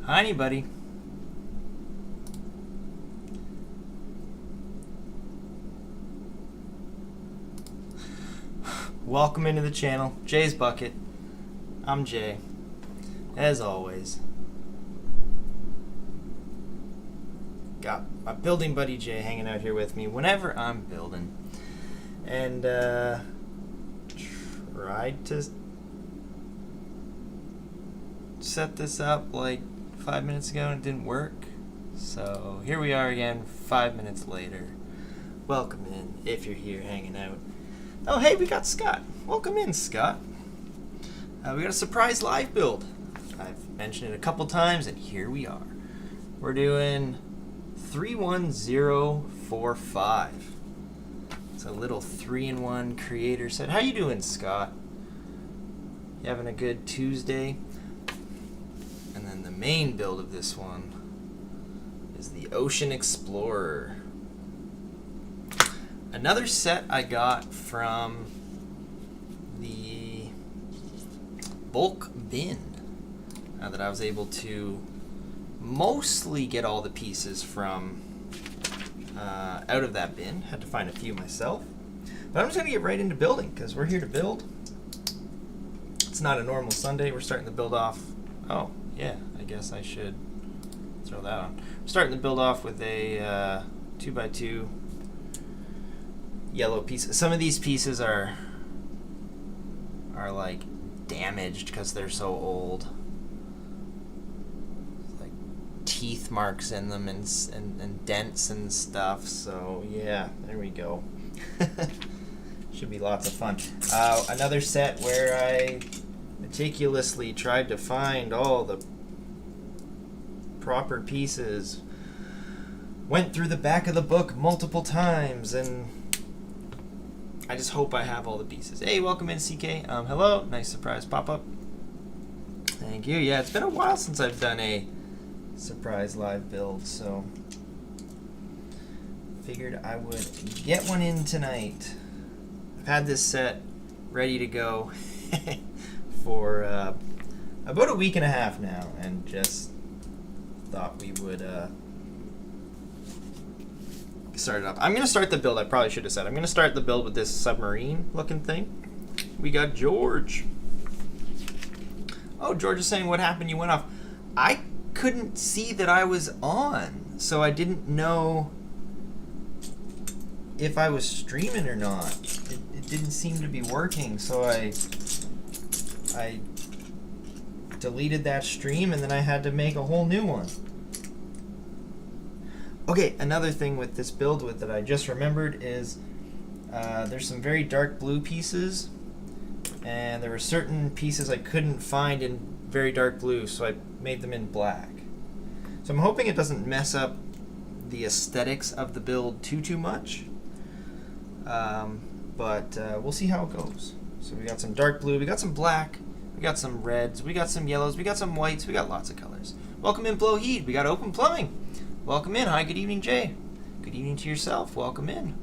Hi, buddy. Welcome into the channel, JaysBucket. I'm Jay, as always. Got my building buddy Jay hanging out here with me whenever I'm building. And tried to set this up like 5 minutes ago and it didn't work. So here we are again 5 minutes later. Welcome in if you're here hanging out. Oh hey, we got Scott. Welcome in, Scott. We got a surprise live build. I've mentioned it a couple times and here we are. We're doing 31045. It's a little 3-in-1 creator set. How you doing, Scott? You having a good Tuesday? And then the main build of this one is the Ocean Explorer. Another set I got from the bulk bin that I was able to mostly get all the pieces from out of that bin. Had to find a few myself. But I'm just going to get right into building because we're here to build. It's not a normal Sunday. We're starting to build off. Oh, yeah, I guess I should throw that on. I'm starting to build off with a 2x2 yellow piece. Some of these pieces are like damaged because they're so old. Like teeth marks in them and dents and stuff. So yeah, there we go. Should be lots of fun. Another set where I meticulously tried to find all the proper pieces. Went through the back of the book multiple times and I just hope I have all the pieces. Hey, welcome in, CK. Hello. Nice surprise pop-up. Thank you. Yeah, it's been a while since I've done a surprise live build, so figured I would get one in tonight. I've had this set ready to go for about a week and a half now, and just thought we would start it up. I'm going to start the build. I probably should have said. I'm going to start the build with this submarine looking thing. We got George. Oh, George is saying, what happened? You went off. I couldn't see that I was on, so I didn't know if I was streaming or not. It didn't seem to be working, so I deleted that stream and then I had to make a whole new one. Okay, another thing with this build that I just remembered is there's some very dark blue pieces, and there were certain pieces I couldn't find in very dark blue, so I made them in black. So I'm hoping it doesn't mess up the aesthetics of the build too much, but we'll see how it goes. So we got some dark blue, we got some black, we got some reds, we got some yellows, we got some whites, we got lots of colors. Welcome in, Blowheed. We got open plumbing. Welcome in. Hi, good evening, Jay. Good evening to yourself. Welcome in.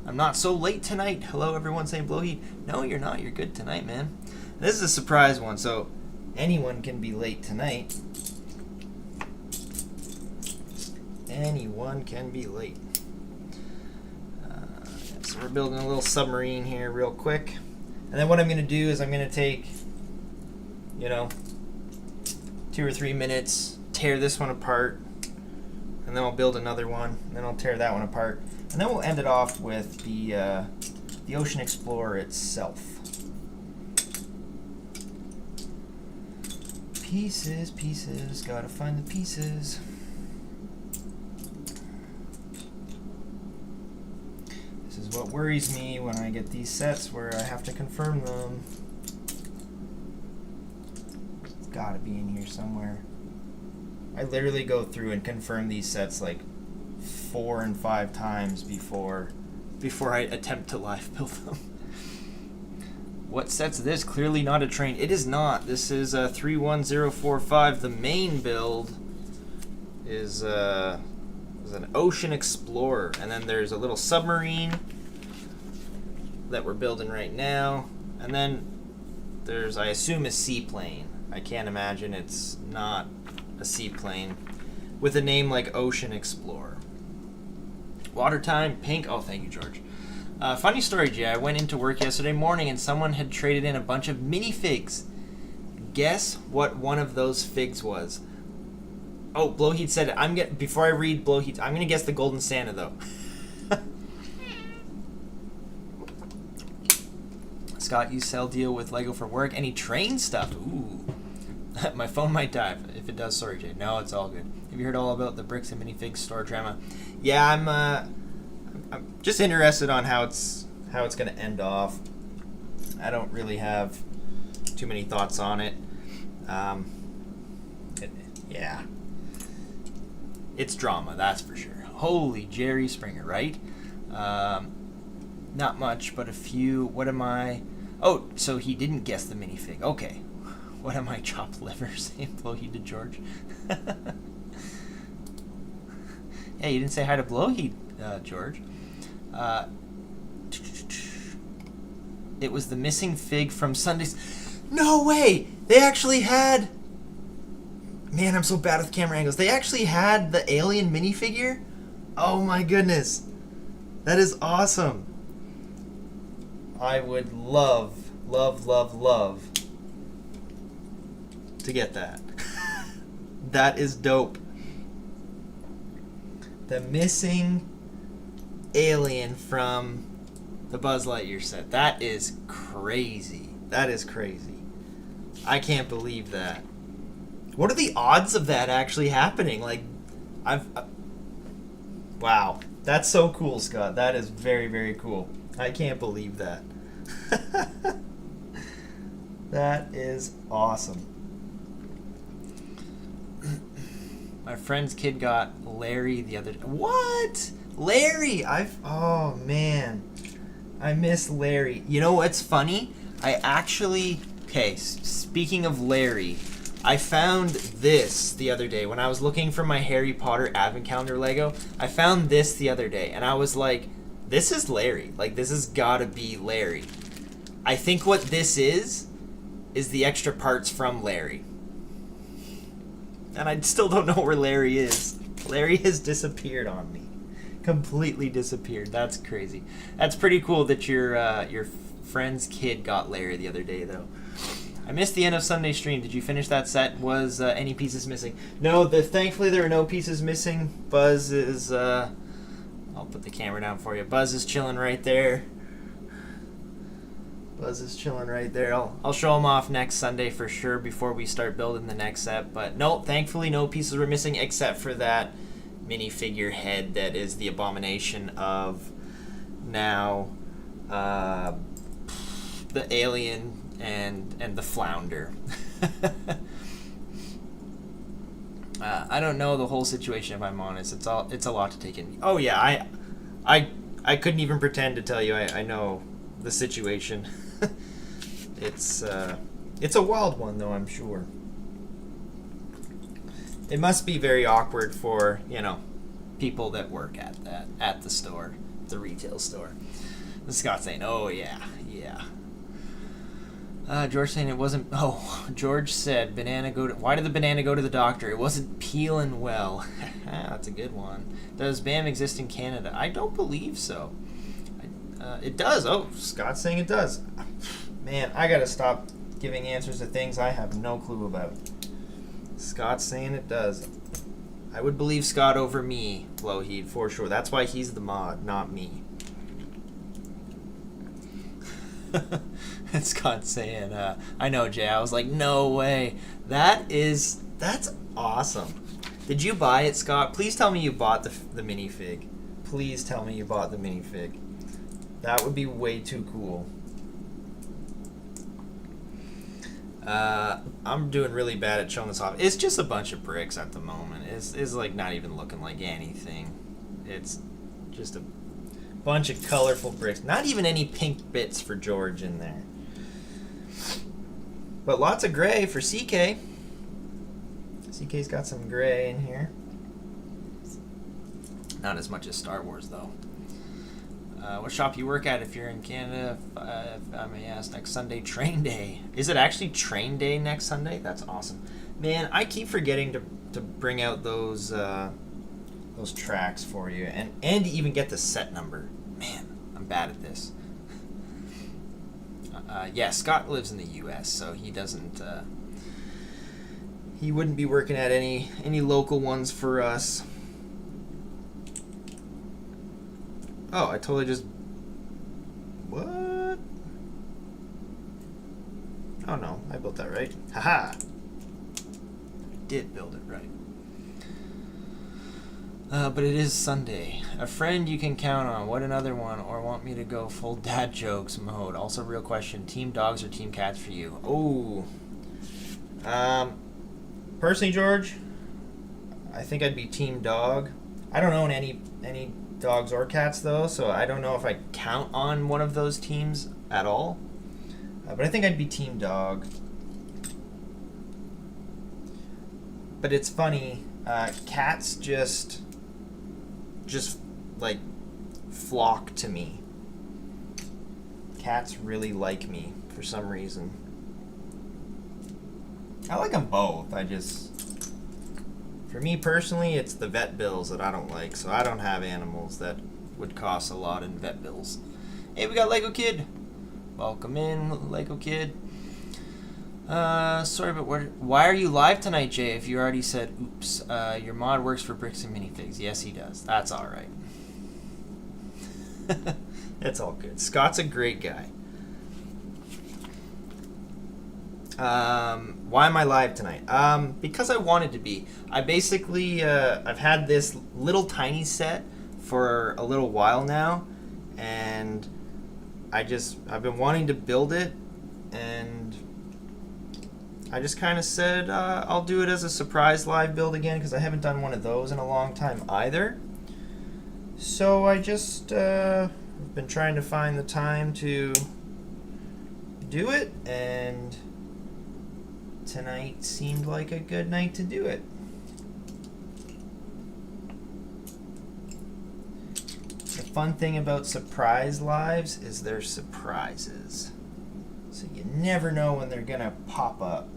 I'm not so late tonight. Hello, everyone saying Blowheed. No, you're not. You're good tonight, man. This is a surprise one, so anyone can be late tonight. Anyone can be late. So we're building a little submarine here real quick. And then what I'm going to do is I'm going to take, 2 or 3 minutes, tear this one apart, and then I'll build another one, and then I'll tear that one apart, and then we'll end it off with the Ocean Explorer itself. Pieces, gotta find the pieces. This is what worries me when I get these sets where I have to confirm them. It's gotta be in here somewhere. I literally go through and confirm these sets like 4 and 5 times before I attempt to live build them. What set's this? Clearly not a train. It is not. This is 31045. The main build is an Ocean Explorer, and then there's a little submarine that we're building right now, and then there's, I assume, a seaplane. I can't imagine it's not a seaplane with a name like Ocean Explorer. Water time, pink. Oh, thank you, George. Funny story, Jay. I went into work yesterday morning and someone had traded in a bunch of minifigs. Guess what one of those figs was? Oh, Blowheat said it. Before I read Blowheat, I'm gonna guess the Golden Santa though. Scott, you sell deal with Lego for work? Any train stuff? Ooh. My phone might die. If it does, sorry, Jay. No, it's all good. Have you heard all about the bricks and minifigs store drama? Yeah, I'm just interested on how it's gonna end off. I don't really have too many thoughts on it. Yeah. It's drama, that's for sure. Holy Jerry Springer, right? Not much, but a few. What am I? Oh, so he didn't guess the minifig. Okay. What am I, chopped liver? Saying Blowheat to George. Hey, you didn't say hi to Blowheat, George. It was the missing fig from Sunday's. No way! They actually had. Man, I'm so bad with camera angles. They actually had the alien minifigure? Oh my goodness. That is awesome. I would love to get that. That is dope. The missing alien from the Buzz Lightyear set. That is crazy. That is crazy. I can't believe that. What are the odds of that actually happening? Like, wow. That's so cool, Scott. That is very, very cool. I can't believe that. That is awesome. My friend's kid got Larry the other day. What? Larry! Oh, man. I miss Larry. You know what's funny? Okay, speaking of Larry, I found this the other day when I was looking for my Harry Potter Advent Calendar Lego. I found this the other day, and I was like, this is Larry. Like, this has got to be Larry. I think what this is the extra parts from Larry. And I still don't know where Larry is. Larry has disappeared on me. Completely disappeared. That's crazy. That's pretty cool that your friend's kid got Larry the other day, though. I missed the end of Sunday's stream. Did you finish that set? Was any pieces missing? No, thankfully there are no pieces missing. Buzz is... I'll put the camera down for you. Buzz is chilling right there. Buzz is chilling right there. I'll show him off next Sunday for sure before we start building the next set. But no, thankfully no pieces were missing except for that minifigure head that is the abomination of now the alien and the flounder. I don't know the whole situation, if I'm honest. It's a lot to take in. Oh yeah, I couldn't even pretend to tell you I know the situation. It's a wild one though, I'm sure. It must be very awkward for, people that work at the store, the retail store. And Scott's saying, "Oh yeah." George saying it wasn't. Oh, George said, why did the banana go to the doctor? It wasn't peeling well. That's a good one. Does BAM exist in Canada? I don't believe so. It does. Oh, Scott's saying it does. Man, I gotta stop giving answers to things I have no clue about. Scott's saying it does. I would believe Scott over me, Blowheat, for sure. That's why he's the mod, not me. And Scott's saying, I know, Jay. I was like, no way. That's awesome. Did you buy it, Scott? Please tell me you bought the minifig. Please tell me you bought the minifig. That would be way too cool. I'm doing really bad at showing this off. It's just a bunch of bricks at the moment. It's like not even looking like anything. It's just a bunch of colorful bricks. Not even any pink bits for George in there. But lots of gray for CK. CK's got some gray in here. Not as much as Star Wars, though. What shop you work at if you're in Canada? If I may ask, next Sunday, train day. Is it actually train day next Sunday? That's awesome. Man, I keep forgetting to bring out those tracks for you, and even get the set number. Man, I'm bad at this. Yeah, Scott lives in the U.S., so he doesn't. He wouldn't be working at any local ones for us. Oh, I totally just. What? Oh no, I built that right. Haha. Did build it right. But it is Sunday. A friend you can count on. What another one? Or want me to go full dad jokes mode? Also, real question: team dogs or team cats for you? Oh. Personally, George, I think I'd be team dog. I don't own any dogs or cats though, so I don't know if I count on one of those teams at all. But I think I'd be team dog. But it's funny, cats just like flock to me. Cats really like me for some reason. I like them both. For me personally, it's the vet bills that I don't like, so I don't have animals that would cost a lot in vet bills. Hey, we got Lego Kid. Welcome in, Lego Kid. Sorry, but why are you live tonight, Jay? If you already said, oops. Your mod works for bricks and minifigs. Yes, he does. That's all right. It's all good. Scott's a great guy. Why am I live tonight? Because I wanted to be. I basically, I've had this little tiny set for a little while now, and I've been wanting to build it, and I just kind of said I'll do it as a surprise live build again, because I haven't done one of those in a long time either. So I just been trying to find the time to do it, and tonight seemed like a good night to do it. The fun thing about surprise lives is they're surprises. So you never know when they're gonna pop up.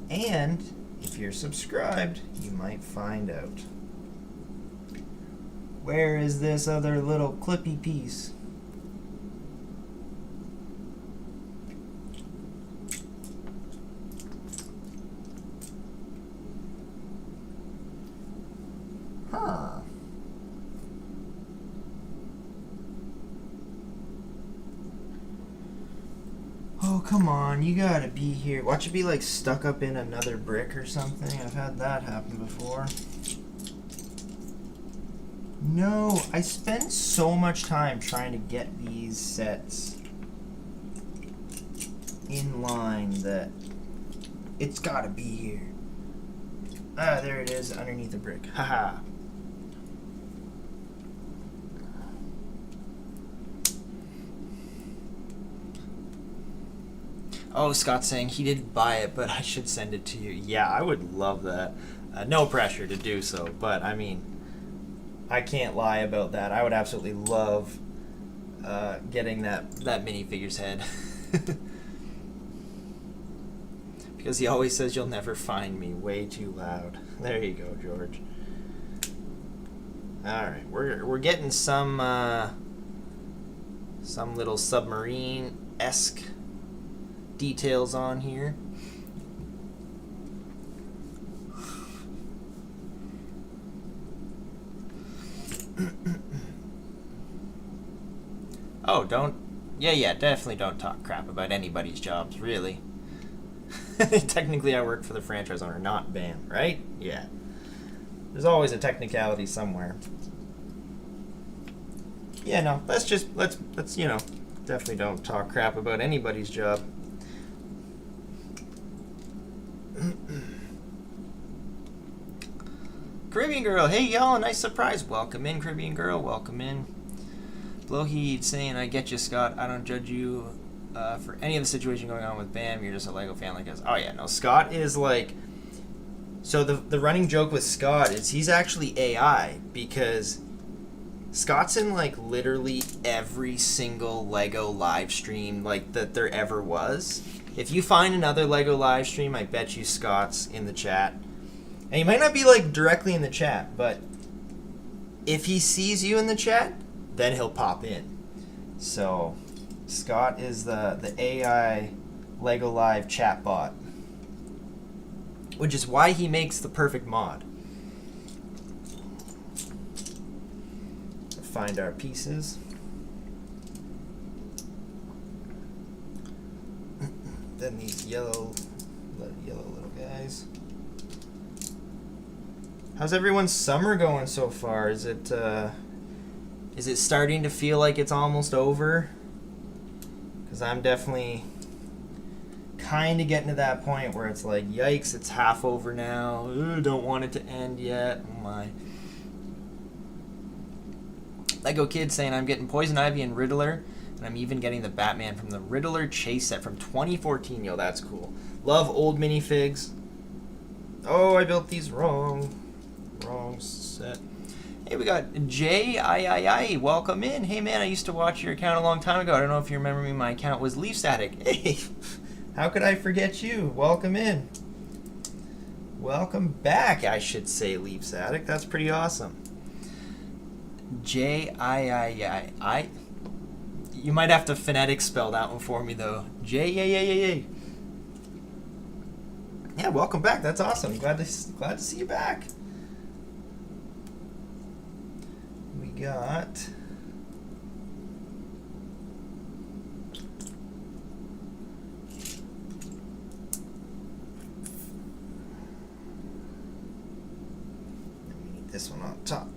And if you're subscribed, you might find out. Where is this other little clippy piece? Huh. Oh, come on, you gotta be here. Watch it be like stuck up in another brick or something. I've had that happen before. No, I spend so much time trying to get these sets in line that it's gotta be here. Ah, there it is, underneath the brick. Haha. Oh, Scott's saying he didn't buy it, but I should send it to you. Yeah, I would love that. No pressure to do so, but I mean, I can't lie about that. I would absolutely love getting that minifigure's head. Because he always says you'll never find me. Way too loud. There you go, George. Alright, we're getting some little submarine-esque details on here. Oh, definitely don't talk crap about anybody's jobs, really. Technically, I work for the franchise owner, not BAM, right? Yeah. There's always a technicality somewhere. Yeah, no, let's definitely don't talk crap about anybody's job. Caribbean Girl, hey y'all, nice surprise. Welcome in, Caribbean Girl, welcome in. Blowheed saying, I get you, Scott. I don't judge you for any of the situation going on with BAM. You're just a Lego fan like us. Oh yeah, no, Scott is like... So the running joke with Scott is he's actually AI, because Scott's in like literally every single Lego live stream like that there ever was. If you find another Lego live stream, I bet you Scott's in the chat. And he might not be like directly in the chat, but if he sees you in the chat, then he'll pop in. So Scott is the AI Lego Live chat bot, which is why he makes the perfect mod. Find our pieces. Then these yellow little guys. How's everyone's summer going so far? Is it starting to feel like it's almost over? Because I'm definitely kind of getting to that point where it's like, yikes, it's half over now. Ooh, don't want it to end yet. Oh my. Lego Kid saying I'm getting Poison Ivy and Riddler, and I'm even getting the Batman from the Riddler chase set from 2014. Yo, that's cool. Love old minifigs. Oh, I built these wrong. Wrong set. Hey, we got JIII. Welcome in. Hey, man, I used to watch your account a long time ago. I don't know if you remember me. My account was Leaf Static. Hey, how could I forget you? Welcome in. Welcome back, I should say, Leaf Static. That's pretty awesome. JIII. You might have to phonetic spell that one for me, though. JIII. Yeah, welcome back. That's awesome. Glad to see you back. We got this one on top.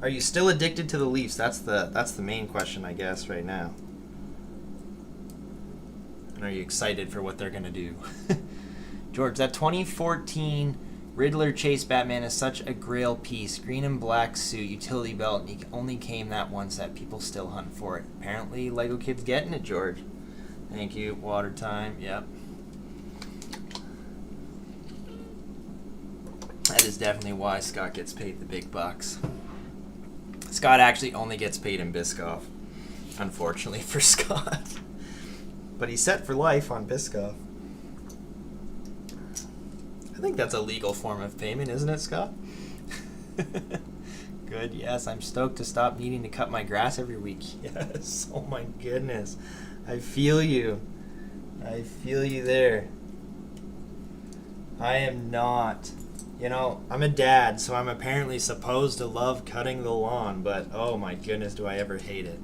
Are you still addicted to the Leafs? That's the main question, I guess, right now. And are you excited for what they're gonna do? George, that 2014 Riddler Chase Batman is such a grail piece. Green and black suit, utility belt, and he only came that one set. People still hunt for it. Apparently, Lego Kid's getting it, George. Thank you. Water time. Yep. That is definitely why Scott gets paid the big bucks. Scott actually only gets paid in Biscoff, unfortunately for Scott. But he's set for life on Biscoff. I think that's a legal form of payment, isn't it, Scott? Good, yes. I'm stoked to stop needing to cut my grass every week. Yes, oh my goodness. I feel you. I feel you there. I am not. You know, I'm a dad, so I'm apparently supposed to love cutting the lawn, but oh my goodness, do I ever hate it.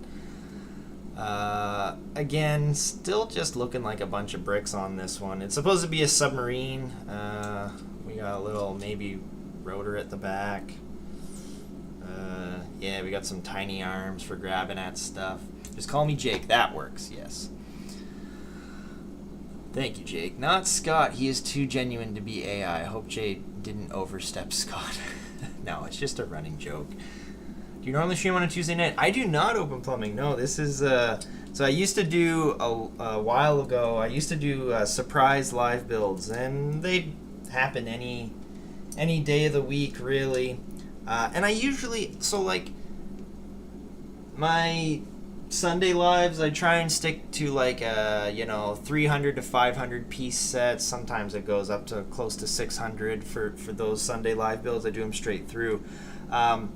Again, still just looking like a bunch of bricks on this one. It's supposed to be a submarine. We got a little maybe rotor at the back. Yeah, we got some tiny arms for grabbing at stuff. Just call me Jake. That works, yes. Thank you, Jake. Not Scott. He is too genuine to be AI. I hope Jay didn't overstep Scott. No, it's just a running joke. Do you normally stream on a Tuesday night? I do not, Open Plumbing. No, this is... So I used to do, a while ago, I used to do surprise live builds, and they happen any day of the week, really. And I usually... So, like, my Sunday lives, I try and stick to like 300 to 500 piece sets. Sometimes it goes up to close to 600 for those Sunday live builds. I do them straight through. And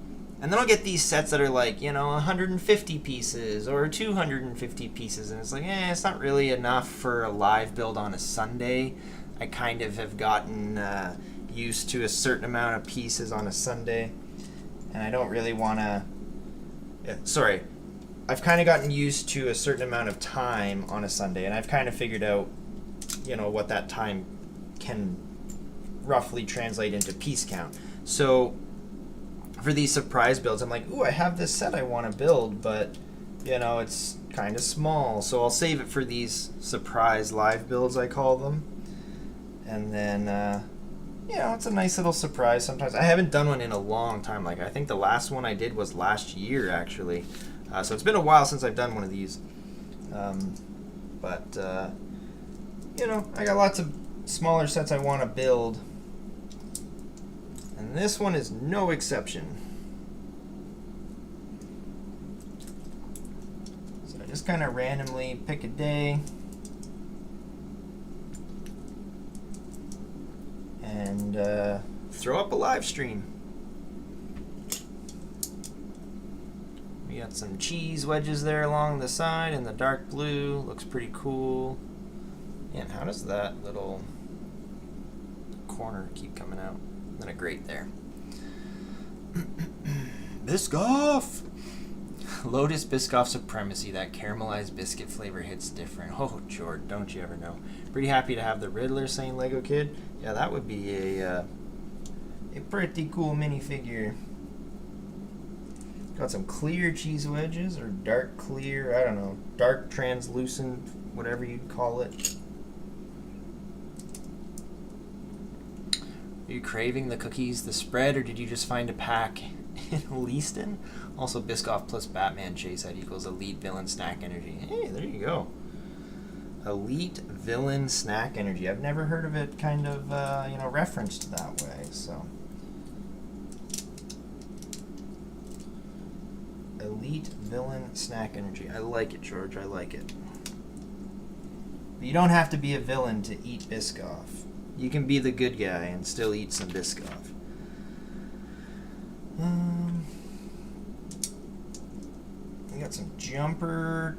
then I'll get these sets that are like, 150 pieces or 250 pieces. And it's like, it's not really enough for a live build on a Sunday. I kind of have gotten used to a certain amount of pieces on a Sunday. And I don't really want to... I've kind of gotten used to a certain amount of time on a Sunday, and I've kind of figured out, what that time can roughly translate into piece count. So for these surprise builds, I'm like, ooh, I have this set I want to build, but, it's kind of small. So I'll save it for these surprise live builds, I call them. And then, it's a nice little surprise sometimes. I haven't done one in a long time. Like, I think the last one I did was last year, actually. So it's been a while since I've done one of these. But I got lots of smaller sets I want to build. And this one is no exception. just kind of randomly pick a day and throw up a live stream. We got some cheese wedges there along the side in the dark blue. Looks pretty cool. And how does that little corner keep coming out? Then a grate there. Biscoff! Lotus Biscoff Supremacy. That caramelized biscuit flavor hits different. Oh, George, don't you ever know. Pretty happy to have the Riddler saying Lego Kid. Yeah, that would be a pretty cool minifigure. Got some clear cheese wedges, or dark clear, I don't know, dark translucent, whatever you'd call it. Are you craving the cookies, the spread, or did you just find a pack in Leaston? Also, Biscoff plus Batman chase that equals elite villain snack energy. Hey, there you go. Elite villain snack energy. I've never heard of it kind of, referenced that way, so. Elite villain snack energy. I like it, George. I like it. But you don't have to be a villain to eat Biscoff. You can be the good guy and still eat some Biscoff. We got some jumper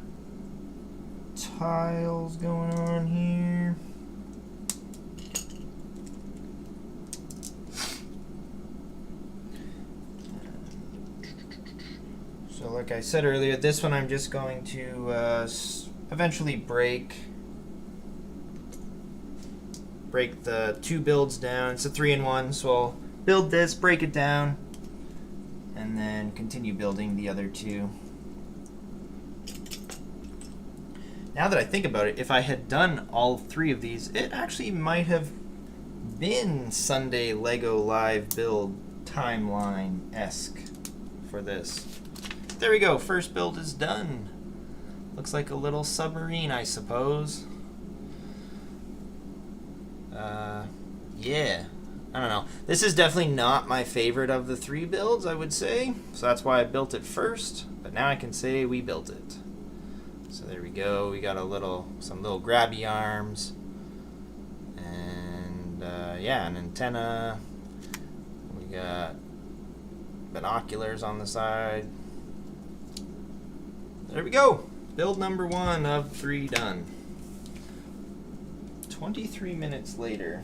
tiles going on here. So like I said earlier, this one I'm just going to eventually break the 2 builds down. It's a 3-in-1, so I'll build this, break it down, and then continue building the other 2. Now that I think about it, if I had done all 3 of these, it actually might have been Sunday Lego Live build timeline-esque for this. There we go, first build is done. Looks like a little submarine, I suppose. Yeah, I don't know. This is definitely not my favorite of the 3 builds, I would say. So that's why I built it first, but now I can say we built it. So there we go. We got some little grabby arms, and yeah, an antenna. We got binoculars on the side. There we go. Build number 1 of 3 done. 23 minutes later.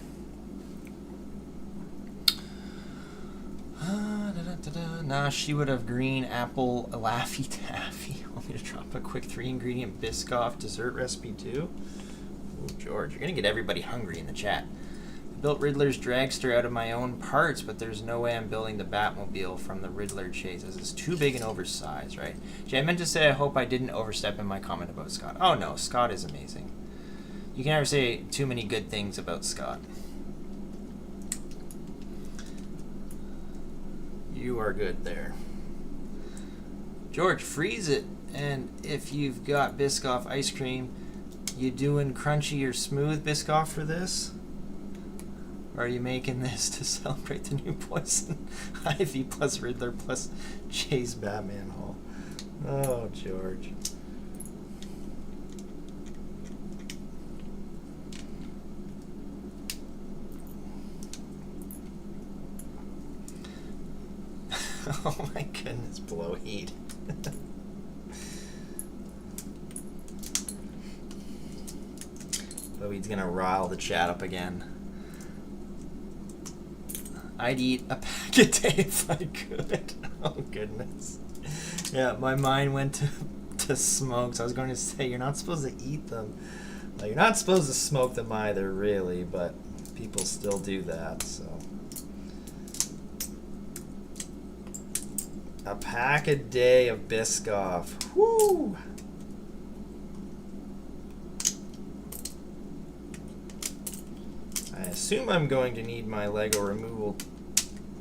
Nah, she would have green apple Laffy Taffy. Want me to drop a quick 3-ingredient Biscoff dessert recipe too? Ooh, George, you're gonna get everybody hungry in the chat. I built Riddler's dragster out of my own parts, but there's no way I'm building the Batmobile from the Riddler chase. This is too big and oversized, right? Jay, I meant to say I hope I didn't overstep in my comment about Scott. Oh no, Scott is amazing. You can never say too many good things about Scott. You are good there. George, freeze it. And if you've got Biscoff ice cream, you doing crunchy or smooth Biscoff for this? Or are you making this to celebrate the new Poison Ivy plus Riddler plus Jay's Batman haul? Oh, George. Oh my goodness, blow heat. Blow-heat's gonna rile the chat up again. I'd eat a pack a day if I could. Oh goodness. Yeah, my mind went to smokes. I was going to say, you're not supposed to eat them. Well, you're not supposed to smoke them either, really, but people still do that, so. A pack a day of Biscoff. Woo! I assume I'm going to need my Lego removal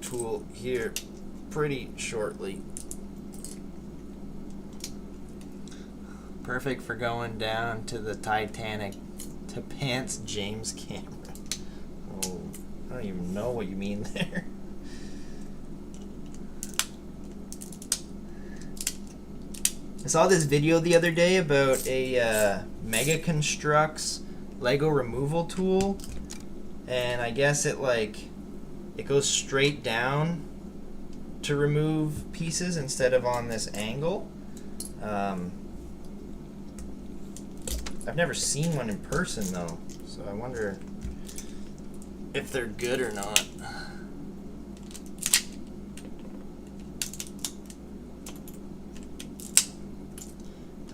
tool here pretty shortly. Perfect for going down to the Titanic to pants James Cameron. Oh, I don't even know what you mean there. saw this video the other day about a Mega Construx Lego removal tool, and I guess it goes straight down to remove pieces instead of on this angle. I've never seen one in person though, so I wonder if they're good or not.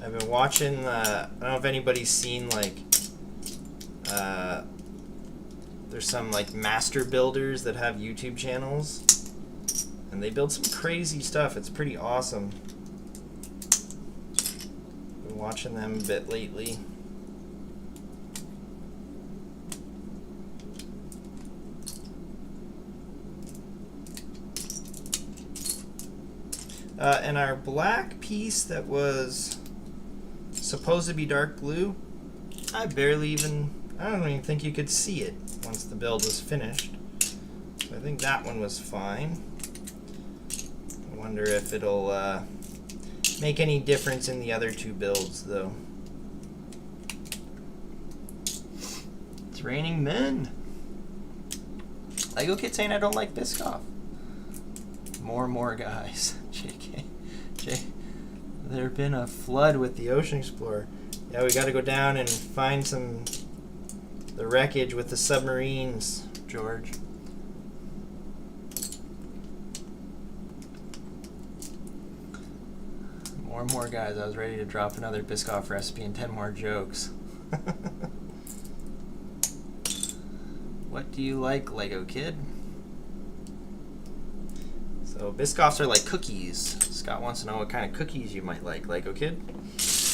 I've been watching, I don't know if anybody's seen there's some master builders that have YouTube channels, and they build some crazy stuff. It's pretty awesome. Been watching them a bit lately. And our black piece that was supposed to be dark blue, I don't even think you could see it once the build was finished. So I think that one was fine. I wonder if it'll make any difference in the other two builds though. It's raining men. Lego Kid saying I don't like Biscoff. More guys. There been a flood with the Ocean Explorer. Yeah, we got to go down and find the wreckage with the submarines, George. More guys. I was ready to drop another Biscoff recipe and 10 more jokes. What do you like, Lego Kid? So Biscoffs are like cookies. Scott wants to know what kind of cookies you might like, Lego Kid.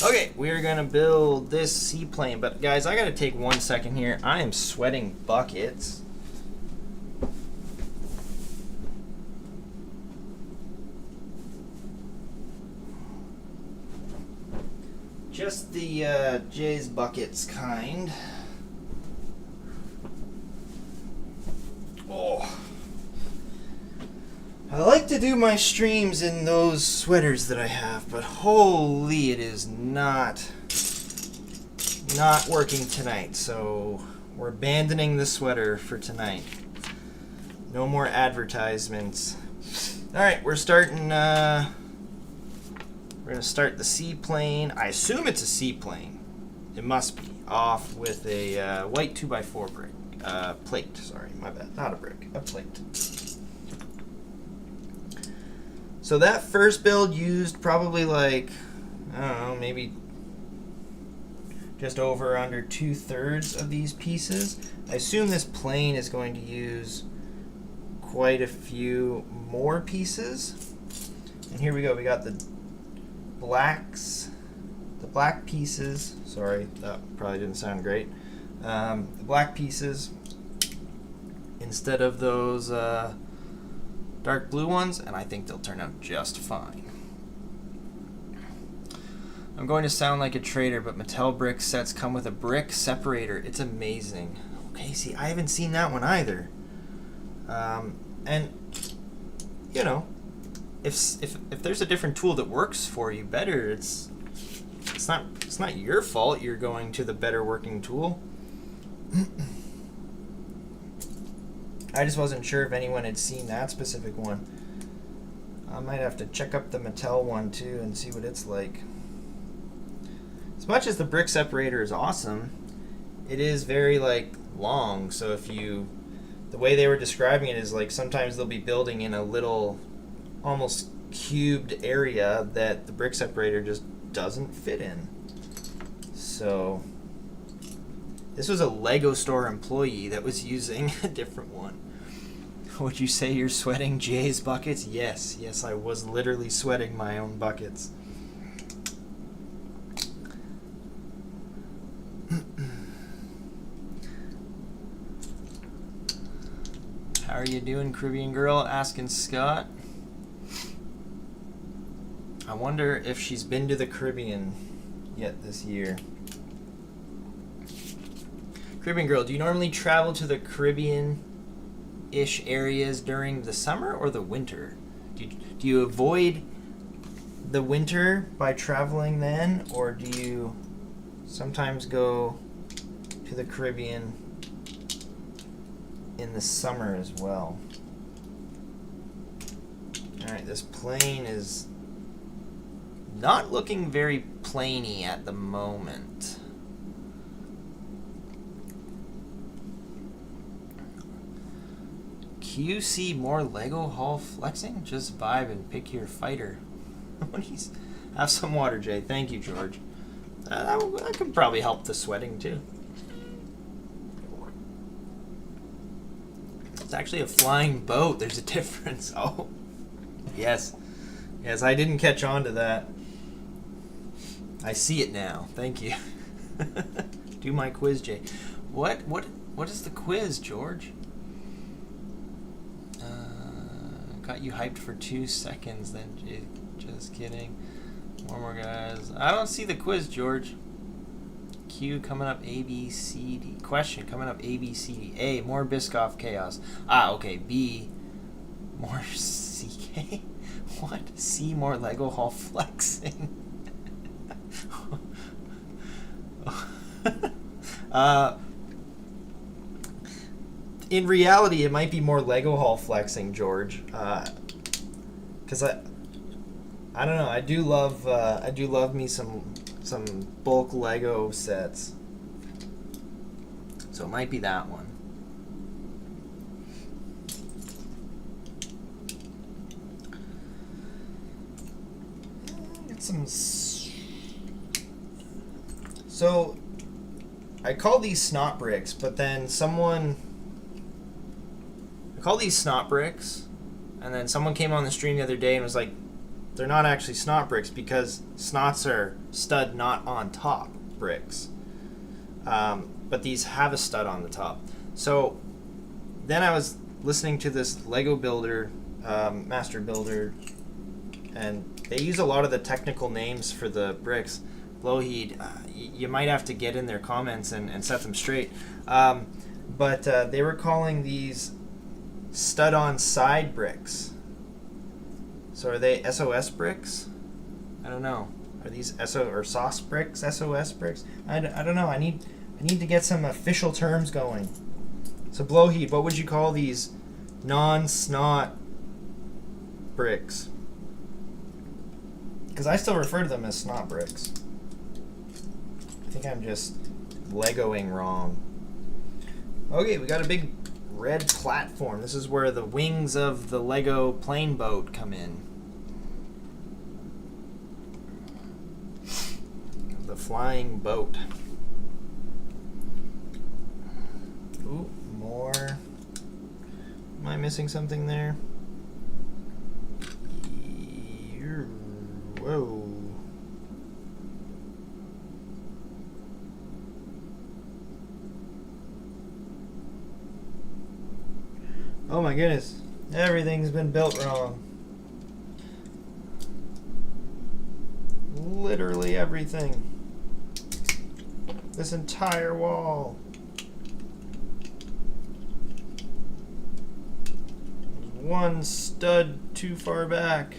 Okay, we are gonna build this seaplane, but guys, I gotta take 1 second here. I am sweating buckets. Just the JaysBuckets kind. Oh. I like to do my streams in those sweaters that I have, but holy, it is not working tonight, so we're abandoning the sweater for tonight. No more advertisements. Alright, we're gonna start the seaplane. I assume it's a seaplane. It must be. Off with a white 2x4 brick. Plate, sorry, my bad. Not a brick, a plate. So that first build used probably I don't know, maybe just under 2/3 of these pieces. I assume this plane is going to use quite a few more pieces. And here we go, we got the black pieces. Sorry, that probably didn't sound great. The black pieces instead of those dark blue ones, and I think they'll turn out just fine. I'm going to sound like a traitor, but Mattel brick sets come with a brick separator. It's amazing. Okay, see, I haven't seen that one either. And you know, if there's a different tool that works for you better, it's not your fault. You're going to the better working tool. I just wasn't sure if anyone had seen that specific one. I might have to check up the Mattel one too and see what it's like. As much as the brick separator is awesome, it is very long, so the way they were describing it is sometimes they'll be building in a little almost cubed area that the brick separator just doesn't fit in. So this was a Lego store employee that was using a different one. Would you say you're sweating Jay's buckets? Yes, I was literally sweating my own buckets. How are you doing, Caribbean girl? Asking Scott. I wonder if she's been to the Caribbean yet this year. Caribbean girl, do you normally travel to the Caribbean-ish areas during the summer or the winter? Do you avoid the winter by traveling then, or do you sometimes go to the Caribbean in the summer as well? Alright, this plane is not looking very plainy at the moment. QC more Lego haul flexing? Just vibe and pick your fighter. Have some water, Jay. Thank you, George. That could probably help the sweating too. It's actually a flying boat. There's a difference. Oh, yes. Yes, I didn't catch on to that. I see it now. Thank you. Do my quiz, Jay. What is the quiz, George? Got you hyped for 2 seconds then, Jay. Just kidding. More guys. I don't see the quiz, George. Q coming up A, B, C, D. Question coming up A, B, C, D. A, more Biscoff chaos. Ah, okay. B, more CK. What? C, more Lego haul flexing. In reality, it might be more Lego haul flexing, George. Because I don't know. I do love me some bulk Lego sets. So it might be that one. Get some. So I call these snot bricks, but then I call these snot bricks, and then someone came on the stream the other day and was like, they're not actually snot bricks because snots are stud not on top bricks. But these have a stud on the top. So then I was listening to this Lego builder, master builder, and they use a lot of the technical names for the bricks. Blowheed, you might have to get in their comments and set them straight. But they were calling these stud on side bricks. So are they SOS bricks? I don't know. Are these SO or sauce bricks? SOS bricks? I don't know. I need to get some official terms going. So Blowheed, what would you call these non-snot bricks? Because I still refer to them as snot bricks. I think I'm just Legoing wrong. Okay, we got a big red platform. This is where the wings of the Lego plane boat come in. The flying boat. Ooh, more. Am I missing something there? Whoa. Oh my goodness. Everything's been built wrong. Literally everything. This entire wall. One stud too far back.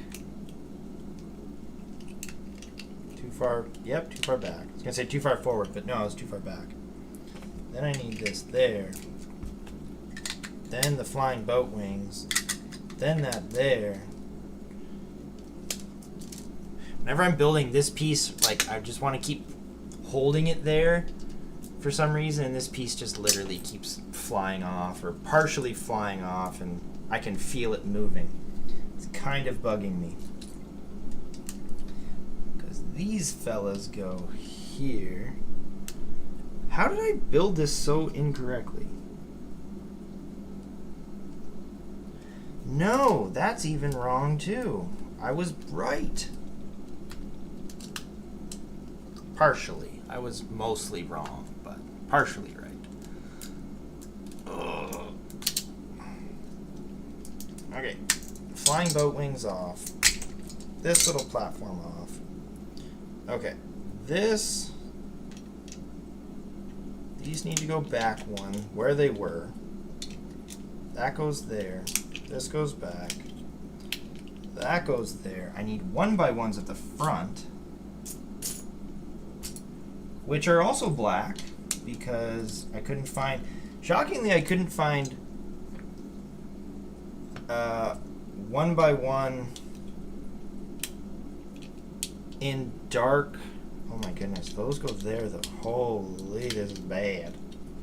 Too far, yep, too far back. I was gonna say too far forward, but no, I was too far back. Then I need this there. Then the flying boat wings. Then that there. Whenever I'm building this piece, like, I just want to keep holding it there for some reason, and this piece just literally keeps flying off, or partially flying off, and I can feel it moving. It's kind of bugging me. Because these fellas go here. How did I build this so incorrectly? No, that's even wrong too. I was right. Partially. I was mostly wrong, but partially right. Ugh. Okay. Flying boat wings off. This little platform off. Okay. These need to go back one where they were. That goes there. This goes back. that goes there. I need 1x1s at the front, which are also black because I couldn't find, shockingly, I couldn't find 1x1 in dark. Oh my goodness, those go there though. Holy, this is bad.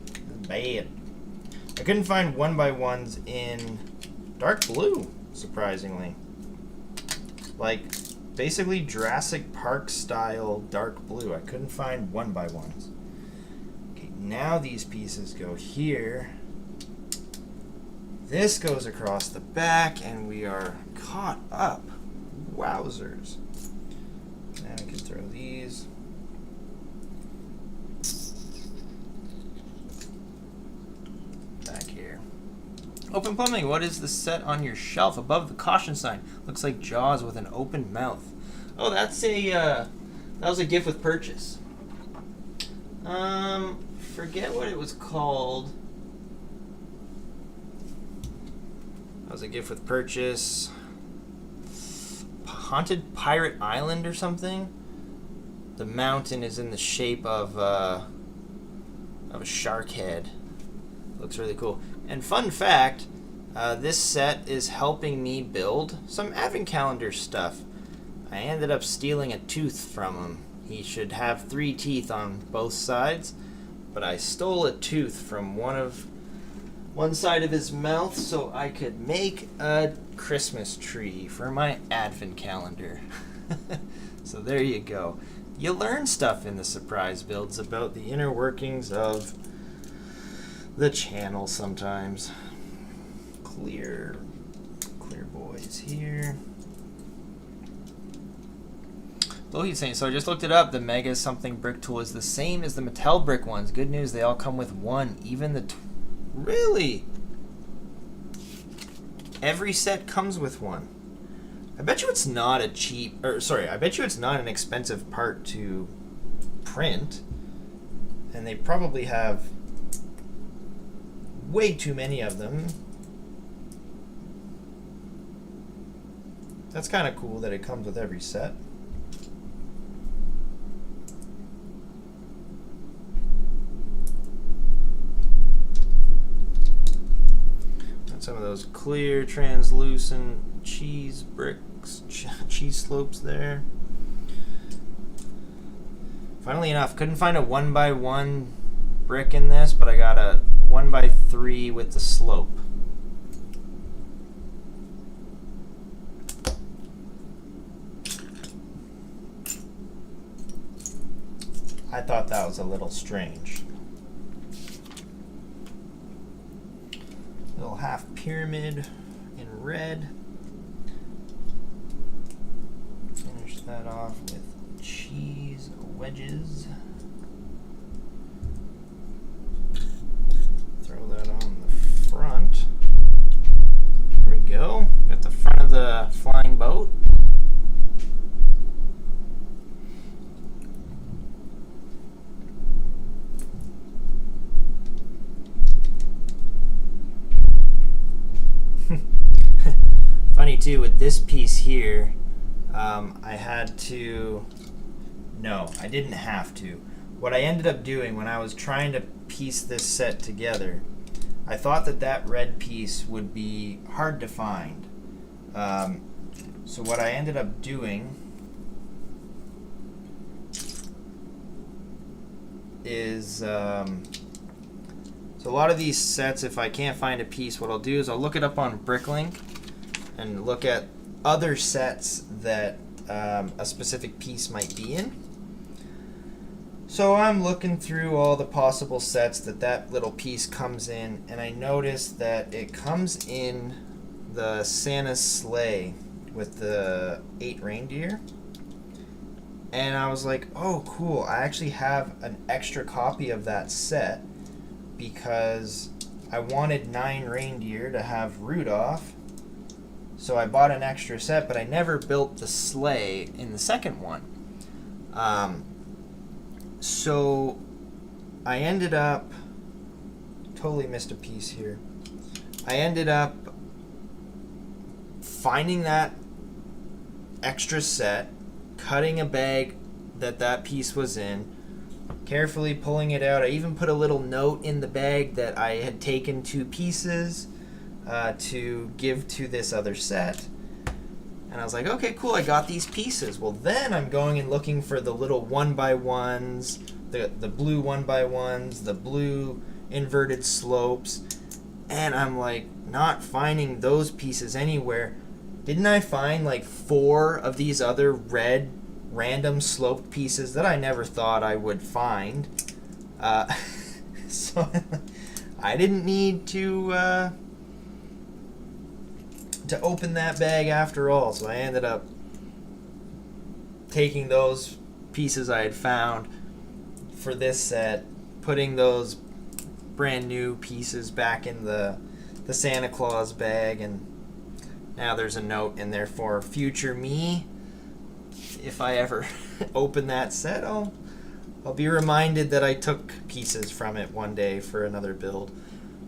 This is bad. I couldn't find 1x1s in dark blue, surprisingly. Like, basically Jurassic Park style dark blue. I couldn't find 1x1s. Okay, now these pieces go here. This goes across the back, and we are caught up. Wowzers. Now I can throw these. Back here. Open plumbing. What is the set on your shelf above the caution sign? Looks like Jaws with an open mouth. Oh, that's a that was a gift with purchase. Forget what it was called. That was a gift with purchase. Haunted Pirate Island or something. The mountain is in the shape of a shark head. Looks really cool. And fun fact, this set is helping me build some advent calendar stuff. I ended up stealing a tooth from him. He should have 3 teeth on both sides, but I stole a tooth from one side of his mouth so I could make a Christmas tree for my advent calendar. So there you go. You learn stuff in the surprise builds about the inner workings of the channel sometimes. Clear boys here. Lohi's saying, so I just looked it up. The Mega something brick tool is the same as the Mattel brick ones. Good news, they all come with one. Even the... Really? Every set comes with one. I bet you it's not a cheap... I bet you it's not an expensive part to print. And they probably have way too many of them. That's kind of cool that it comes with every set. Some of those clear, translucent cheese bricks, cheese slopes there. Funnily enough, couldn't find a 1x1 brick in this, but I got a 1x3 with the slope. I thought that was a little strange. Little half pyramid in red. Finish that off with cheese wedges. Throw that on the front. There we go. Got the front of the flying boat. Funny too, with this piece here, I had to, no, I didn't have to. What I ended up doing when I was trying to piece this set together, I thought that red piece would be hard to find. So what I ended up doing is, so a lot of these sets, if I can't find a piece, what I'll do is I'll look it up on Bricklink and look at other sets that a specific piece might be in. So I'm looking through all the possible sets that little piece comes in, and I noticed that it comes in the Santa's sleigh with the 8 reindeer. And I was like, oh cool, I actually have an extra copy of that set because I wanted 9 reindeer to have Rudolph. So I bought an extra set, but I never built the sleigh in the second one. So I ended up, totally missed a piece here. I ended up finding that extra set, cutting a bag that piece was in, carefully pulling it out. I even put a little note in the bag that I had taken 2 pieces to give to this other set. And I was like, okay, cool, I got these pieces. Well, then I'm going and looking for the little 1x1s, the blue 1x1s, the blue inverted slopes, and I'm like not finding those pieces anywhere. Didn't I find like 4 of these other red random sloped pieces that I never thought I would find? So I didn't need to open that bag after all. So I ended up taking those pieces I had found for this set, putting those brand new pieces back in the Santa Claus bag, and now there's a note in there for future me. If I ever open that set, I'll be reminded that I took pieces from it one day for another build.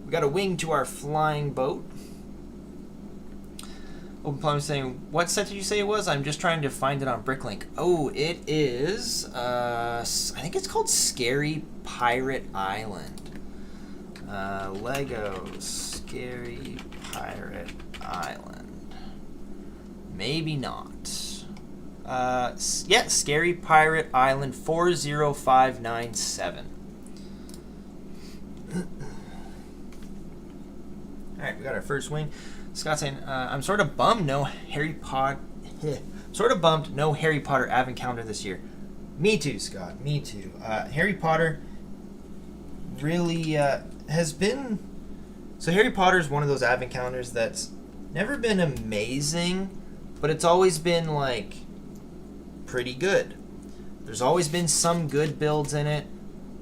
We got a wing to our flying boat. Open Plum saying, what set did you say it was? I'm just trying to find it on Bricklink. Oh, it is, I think it's called Scary Pirate Island. Lego Scary Pirate Island. Maybe not. Yeah, Scary Pirate Island 40597. Alright, we got our first wing. Scott's saying, I'm sort of bummed no Harry Potter advent calendar this year. Me too, Scott. Me too. Harry Potter really has been... So Harry Potter is one of those advent calendars that's never been amazing, but it's always been, like, pretty good. There's always been some good builds in it.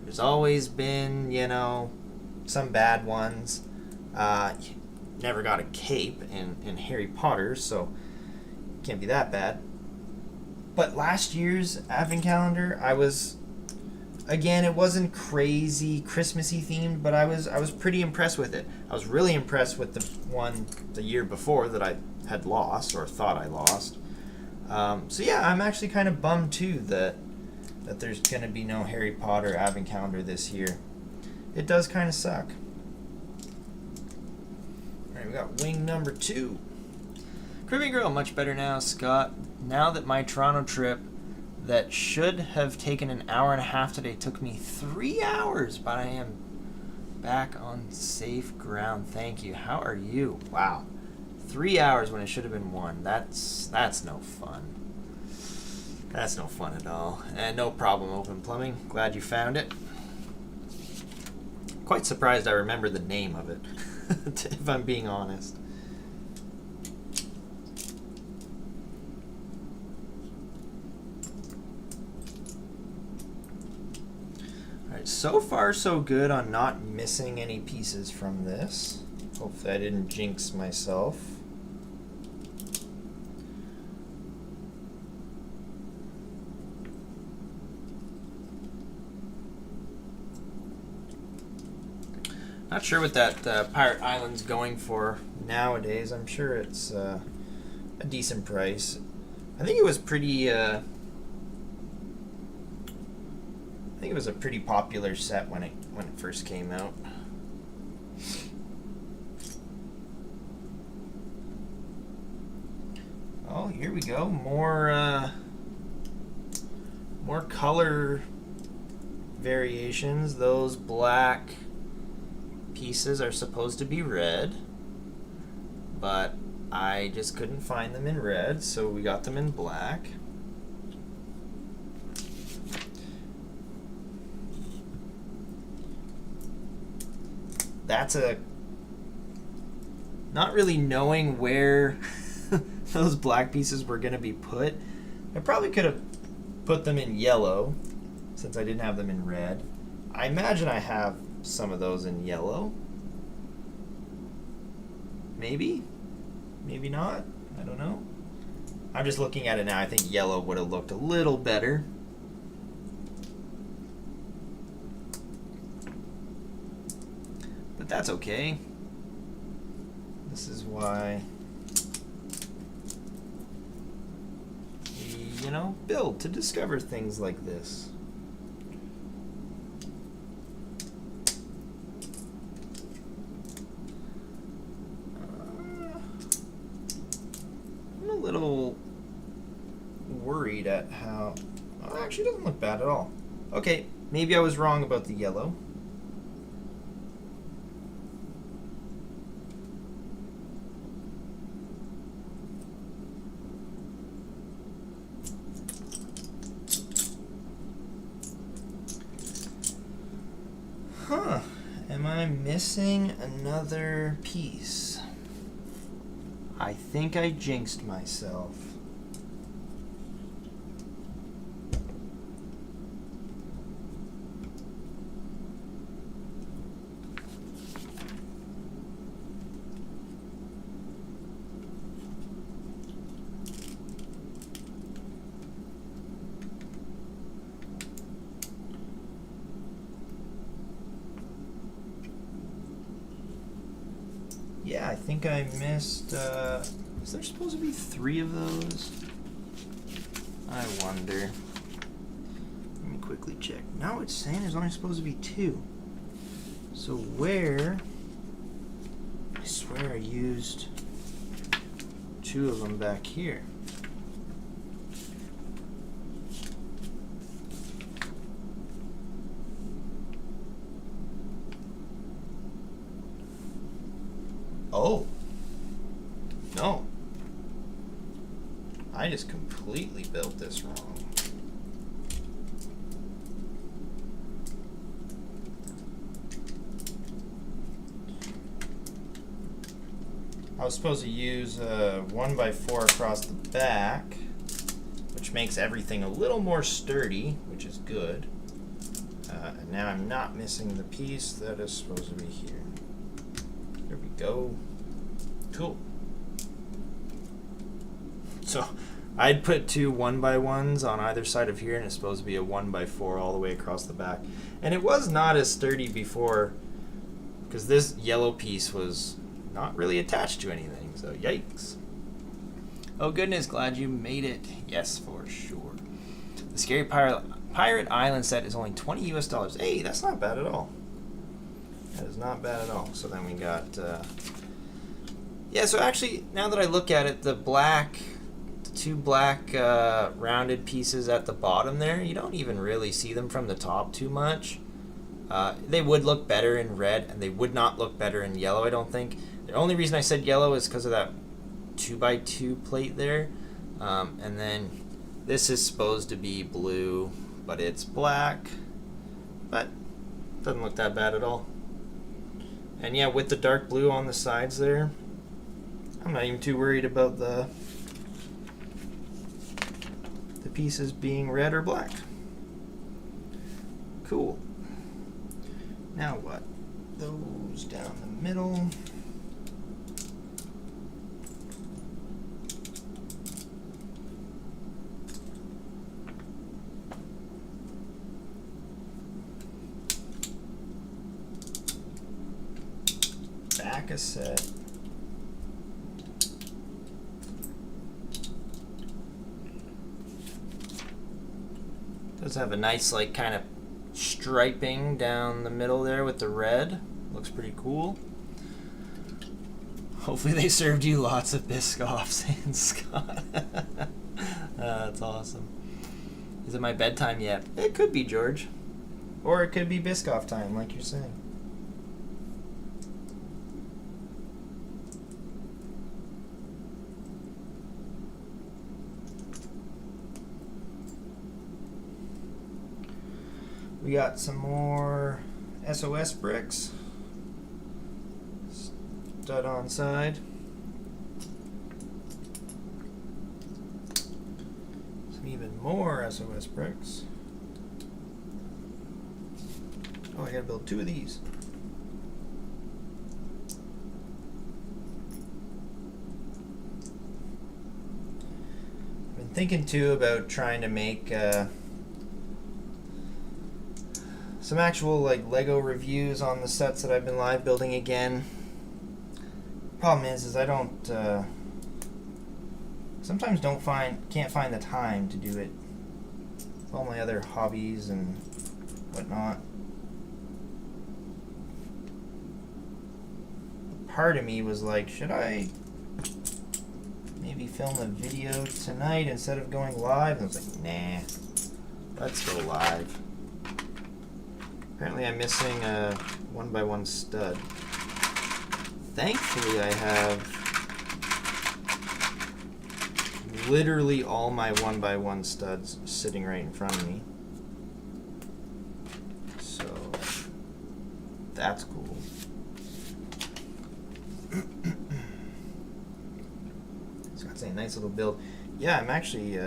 There's always been, you know, some bad ones. Never got a cape in Harry Potter, so can't be that bad. But last year's advent calendar, I was... Again, it wasn't crazy Christmassy themed, but I was pretty impressed with it. I was really impressed with the one the year before that I had lost, or thought I lost. So yeah, I'm actually kind of bummed too that there's going to be no Harry Potter advent calendar this year. It does kind of suck. Alright, we got wing number 2. Caribbean Girl, much better now, Scott. Now that my Toronto trip that should have taken an hour and a half today took me 3 hours, but I am back on safe ground. Thank you. How are you? Wow. 3 hours when it should have been 1. That's no fun. That's no fun at all. And no problem, Open Plumbing. Glad you found it. Quite surprised I remember the name of it, if I'm being honest. So far, so good on not missing any pieces from this. Hopefully I didn't jinx myself. Not sure what that Pirate Island's going for nowadays. I'm sure it's a decent price. I think it was pretty... I think it was a pretty popular set when it first came out. Oh, here we go. More color variations. Those black pieces are supposed to be red, but I just couldn't find them in red, so we got them in black. That's not really knowing where those black pieces were going to be put. I probably could have put them in yellow since I didn't have them in red. I imagine I have some of those in yellow. Maybe? Maybe not? I don't know. I'm just looking at it now. I think yellow would have looked a little better. But that's okay. This is why you know, build to discover things like this. I'm a little worried at how... Oh, it actually doesn't look bad at all. Okay, maybe I was wrong about the yellow. Huh, am I missing another piece? I think I jinxed myself. Yeah, I think I missed, is there supposed to be 3 of those? I wonder. Let me quickly check. No, it's saying there's only supposed to be 2. So where, I swear I used 2 of them back here. Oh, no. I just completely built this wrong. I was supposed to use 1x4 across the back, which makes everything a little more sturdy, which is good. And now I'm not missing the piece that is supposed to be here. There we go. Cool. So I'd put 2 1x1s on either side of here, and it's supposed to be a 1x4 all the way across the back. And it was not as sturdy before, because this yellow piece was not really attached to anything, so yikes. Oh goodness, glad you made it. Yes, for sure. The Scary Pirate Island set is only $20 US. Hey, that's not bad at all. That is not bad at all. So then we got, yeah, so actually, now that I look at it, the 2 black rounded pieces at the bottom there, you don't even really see them from the top too much. They would look better in red, and they would not look better in yellow, I don't think. The only reason I said yellow is because of that 2x2 plate there. And then this is supposed to be blue, but it's black. But doesn't look that bad at all. And yeah, with the dark blue on the sides there, I'm not even too worried about the pieces being red or black. Cool. Now what? Those down the middle. Back a set. Does have a nice, like, kind of striping down the middle there with the red. Looks pretty cool. Hopefully they served you lots of Biscoffs, and Scott. That's awesome. Is it my bedtime yet? It could be, George. Or it could be Biscoff time, like you're saying. We got some more SOS bricks. Stud on side. Some even more SOS bricks. Oh, I gotta build 2 of these. I've been thinking too about trying to make some actual like Lego reviews on the sets that I've been live building again. Problem is I don't sometimes can't find the time to do it with all my other hobbies and whatnot. Part of me was like, should I maybe film a video tonight instead of going live? And I was like, nah, let's go live. Apparently I'm missing a 1x1 stud. Thankfully I have literally all my 1x1 studs sitting right in front of me. So that's cool. It's got a nice little build. Yeah, I'm actually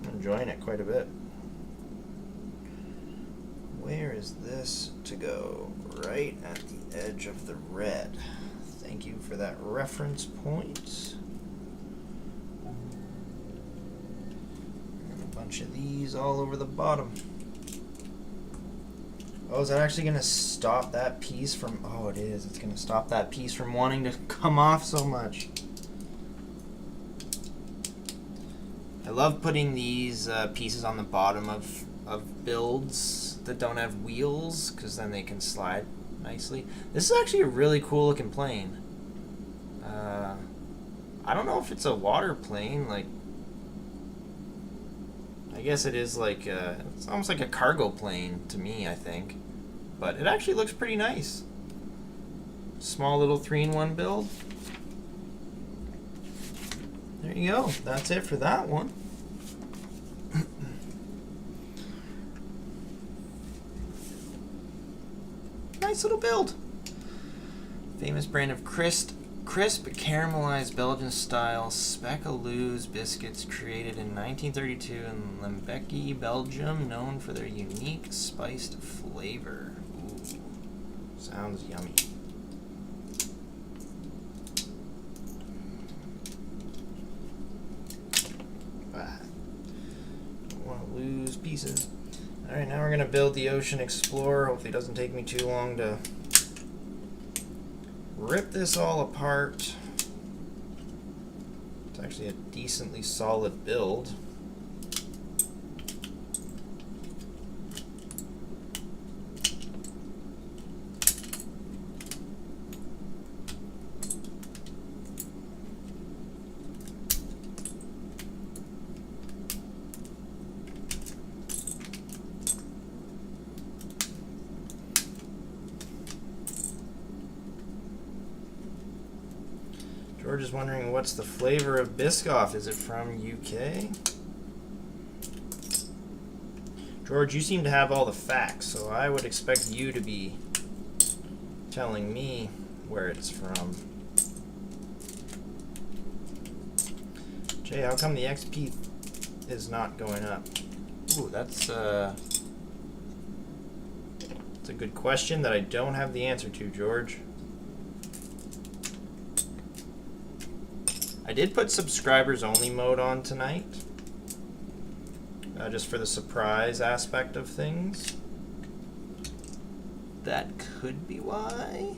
enjoying it quite a bit. Where is this to go? Right at the edge of the red. Thank you for that reference point. And a bunch of these all over the bottom. Oh, is that actually going to stop that piece from... Oh, it is. It's going to stop that piece from wanting to come off so much. I love putting these pieces on the bottom of builds that don't have wheels, because then they can slide nicely. This is actually a really cool looking plane. I don't know if it's a water plane. Like, I guess it is like it's almost like a cargo plane to me, I think. But it actually looks pretty nice. Small little 3-in-1 build. There you go. That's it for that one. Nice little build. Famous brand of crisp caramelized Belgian style Speckaloos biscuits created in 1932 in Limbecky, Belgium, known for their unique spiced flavor. Ooh, sounds yummy. Don't want to lose pieces. Alright, now we're going to build the Ocean Explorer. Hopefully it doesn't take me too long to rip this all apart. It's actually a decently solid build. George is wondering what's the flavor of Biscoff. Is it from UK? George, you seem to have all the facts, so I would expect you to be telling me where it's from. Jay, how come the XP is not going up? Ooh, that's a good question that I don't have the answer to, George. I did put subscribers only mode on tonight, just for the surprise aspect of things. That could be why.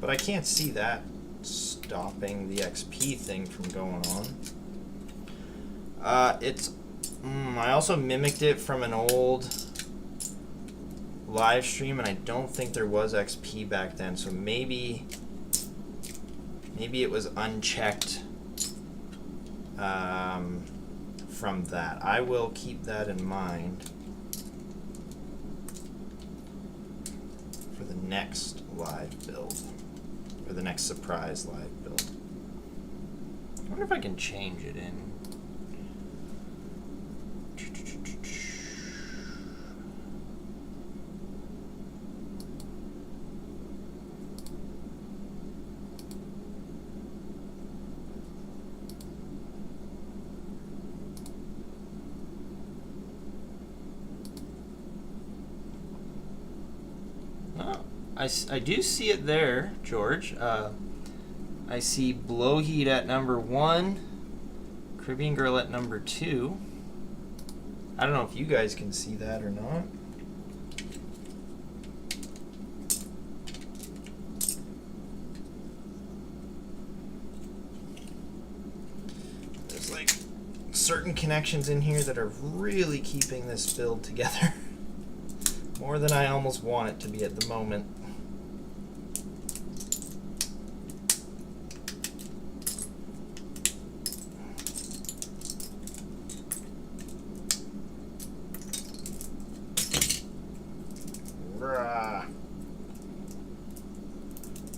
But I can't see that stopping the XP thing from going on. I also mimicked it from an old live stream, and I don't think there was XP back then, so maybe it was unchecked from that. I will keep that in mind for the next live build, or the next surprise live build. I wonder if I can change it in. I do see it there, George. I see Blow Heat at number 1, Caribbean Girl at number 2. I don't know if you guys can see that or not. There's like certain connections in here that are really keeping this build together. More than I almost want it to be at the moment.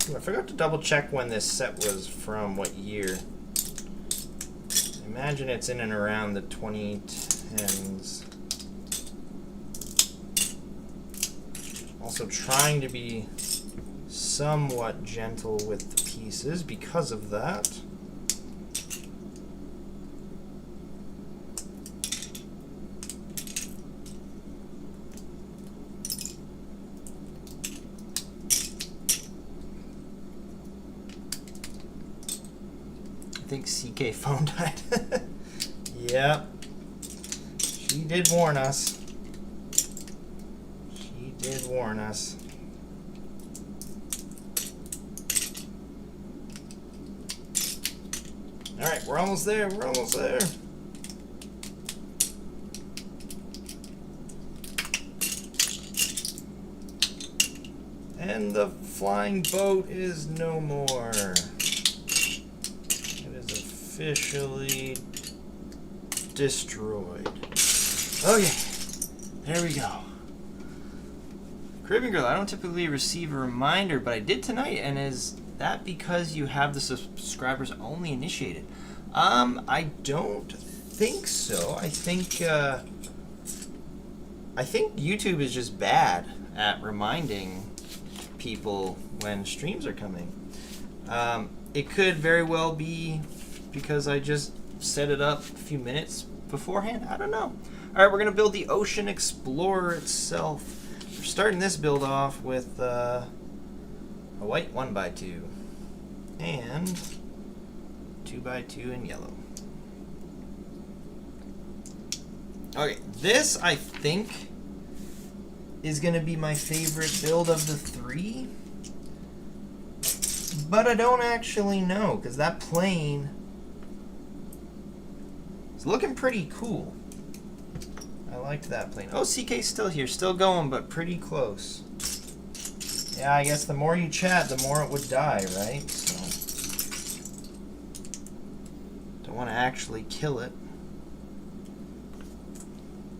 I forgot to double check when this set was from, what year. I imagine it's in and around the 2010s. Also trying to be somewhat gentle with the pieces because of that. I think CK phone died. Yep. She did warn us. She did warn us. Alright, we're almost there. We're almost there. And the flying boat is no more. Officially destroyed. Okay, there we go. Caribbean Girl, I don't typically receive a reminder, but I did tonight, and is that because you have the subscribers only initiated? I don't think so. I think YouTube is just bad at reminding people when streams are coming. It could very well be because I just set it up a few minutes beforehand. I don't know. Alright, we're going to build the Ocean Explorer itself. We're starting this build off with a white 1x2 and 2x2 in yellow. Okay, this I think is going to be my favorite build of the three. But I don't actually know, because that plane is looking pretty cool. I liked that plane. Oh, CK's still here, still going, but pretty close. Yeah, I guess the more you chat, the more it would die, right? So, don't want to actually kill it.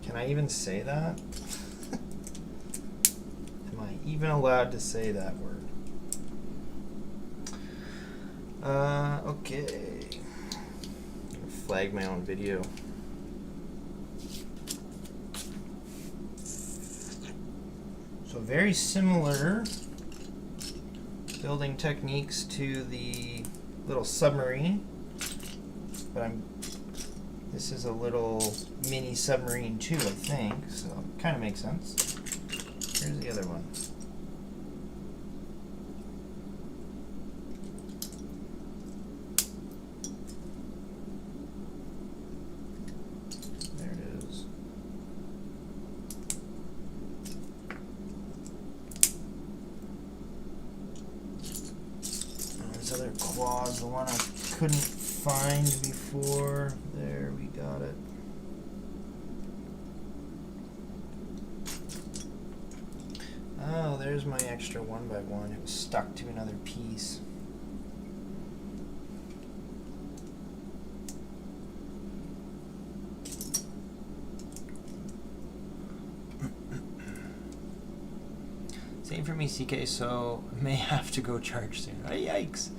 Can I even say that? Am I even allowed to say that word? Okay. Flag my own video. So very similar building techniques to the little submarine, but this is a little mini submarine too, I think, so it kind of makes sense. Here's the other one. Other claws, the one I couldn't find before. There, we got it. Oh, there's my extra 1x1. It was stuck to another piece. Same for me, CK, so may have to go charge soon. Oh, yikes.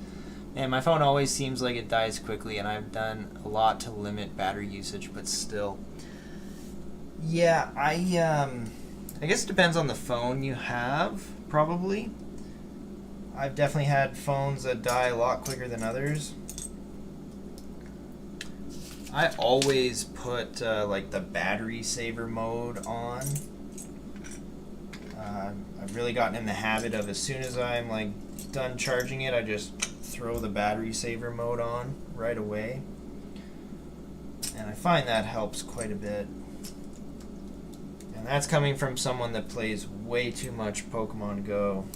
Man, my phone always seems like it dies quickly, and I've done a lot to limit battery usage, but still. Yeah, I guess it depends on the phone you have, probably. I've definitely had phones that die a lot quicker than others. I always put like the battery saver mode on. I've really gotten in the habit of, as soon as I'm like done charging it, I just throw the battery saver mode on right away. And I find that helps quite a bit. And that's coming from someone that plays way too much Pokemon Go.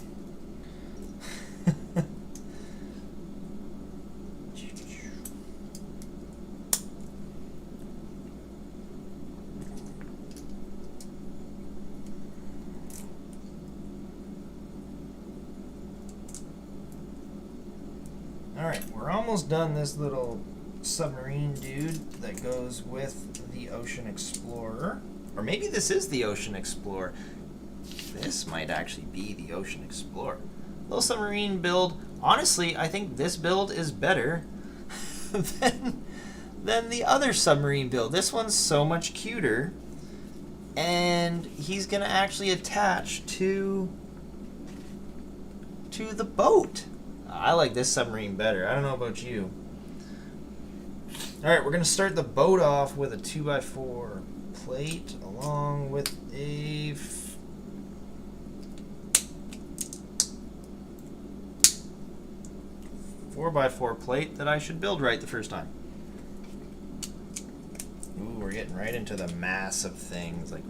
almost done this little submarine dude that goes with the Ocean Explorer. Or maybe this is the Ocean Explorer. This might actually be the Ocean Explorer. Little submarine build. Honestly, I think this build is better than the other submarine build. This one's so much cuter. And he's going to actually attach to the boat. I like this submarine better. I don't know about you. Alright, we're going to start the boat off with a 2x4 plate along with a 4x4 plate that I should build right the first time. Ooh, we're getting right into the massive things, like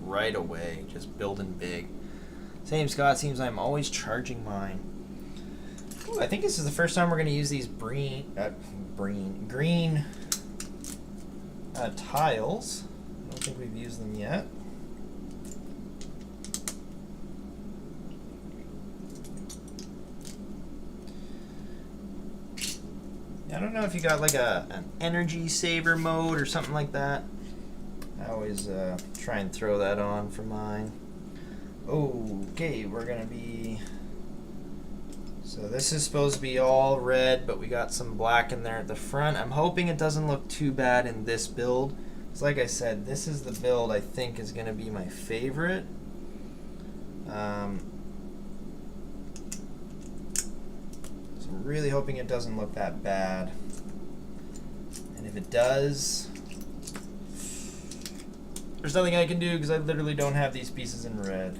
right away, just building big. Same, Scott, seems I'm always charging mine. Ooh, I think this is the first time we're going to use these green tiles. I don't think we've used them yet. I don't know if you got like an energy saver mode or something like that. I always try and throw that on for mine. Okay, we're going to be... So this is supposed to be all red, but we got some black in there at the front. I'm hoping it doesn't look too bad in this build. Because like I said, this is the build I think is going to be my favorite. So I'm really hoping it doesn't look that bad. And if it does, there's nothing I can do because I literally don't have these pieces in red.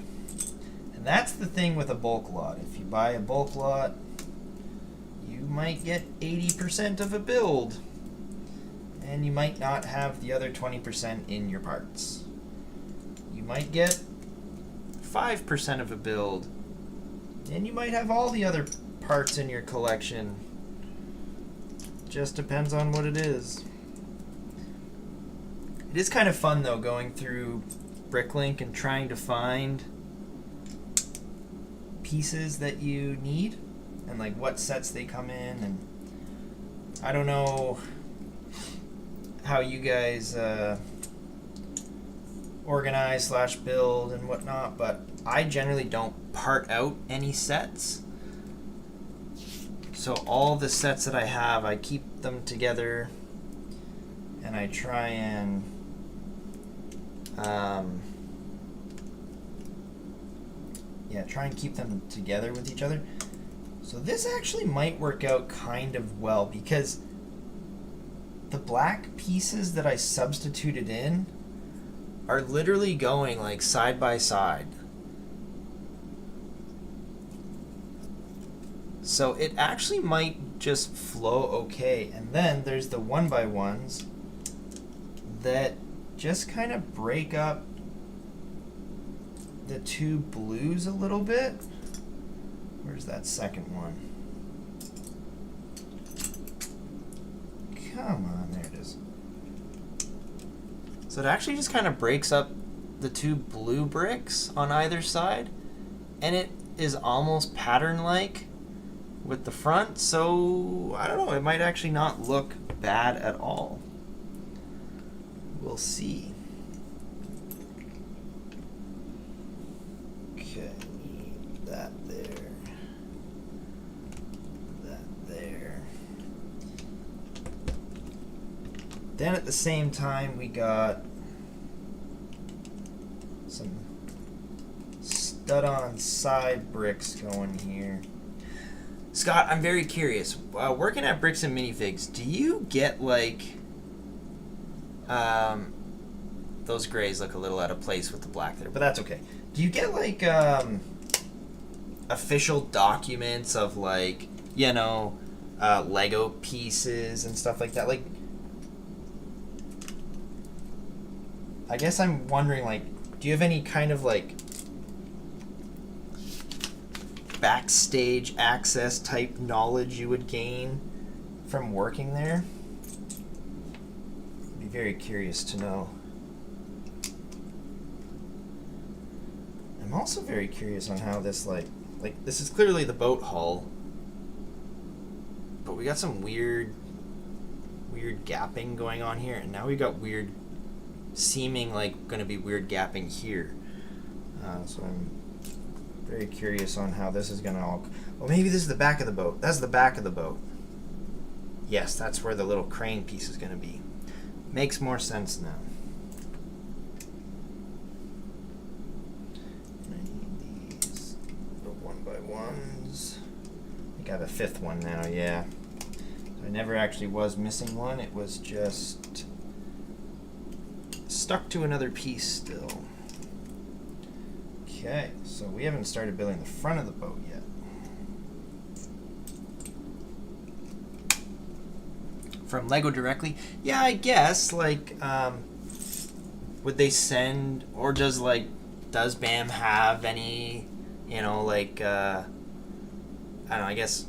And that's the thing with a bulk lot. If you buy a bulk lot, you might get 80% of a build. And you might not have the other 20% in your parts. You might get 5% of a build. And you might have all the other parts in your collection. Just depends on what it is. It is kind of fun though, going through Bricklink and trying to find pieces that you need and like what sets they come in. And I don't know how you guys organize / build and whatnot, but I generally don't part out any sets. So all the sets that I have, I keep them together, and I try and try and keep them together with each other. So this actually might work out kind of well because the black pieces that I substituted in are literally going like side by side. So it actually might just flow okay. And then there's the 1x1s that just kind of break up the two blues a little bit. Where's that second one? Come on, there it is. So it actually just kind of breaks up the two blue bricks on either side, and it is almost pattern-like with the front, so I don't know, it might actually not look bad at all. We'll see. Okay, that there. That there. Then at the same time, we got some stud-on side bricks going here. Scott, I'm very curious. Working at Bricks and Minifigs, do you get like those grays look a little out of place with the black there, but that's okay. Do you get like official documents of like, you know, Lego pieces and stuff like that? Like, I guess I'm wondering, like, do you have any kind of like backstage access type knowledge you would gain from working there? I'd be very curious to know. I'm also very curious on how this like this is clearly the boat hull, but we got some weird gapping going on here, and now we got weird, seeming like going to be weird gapping here. So I'm very curious on how this is going to all... Well, maybe this is the back of the boat. That's the back of the boat. Yes, that's where the little crane piece is going to be. Makes more sense now. I need these little 1x1s. I think I have a 5th one now, yeah. So I never actually was missing one. It was just stuck to another piece still. Okay, so we haven't started building the front of the boat yet. From Lego directly? Yeah, I guess. Like, would they send, or does BAM have any, you know, like, I don't know, I guess,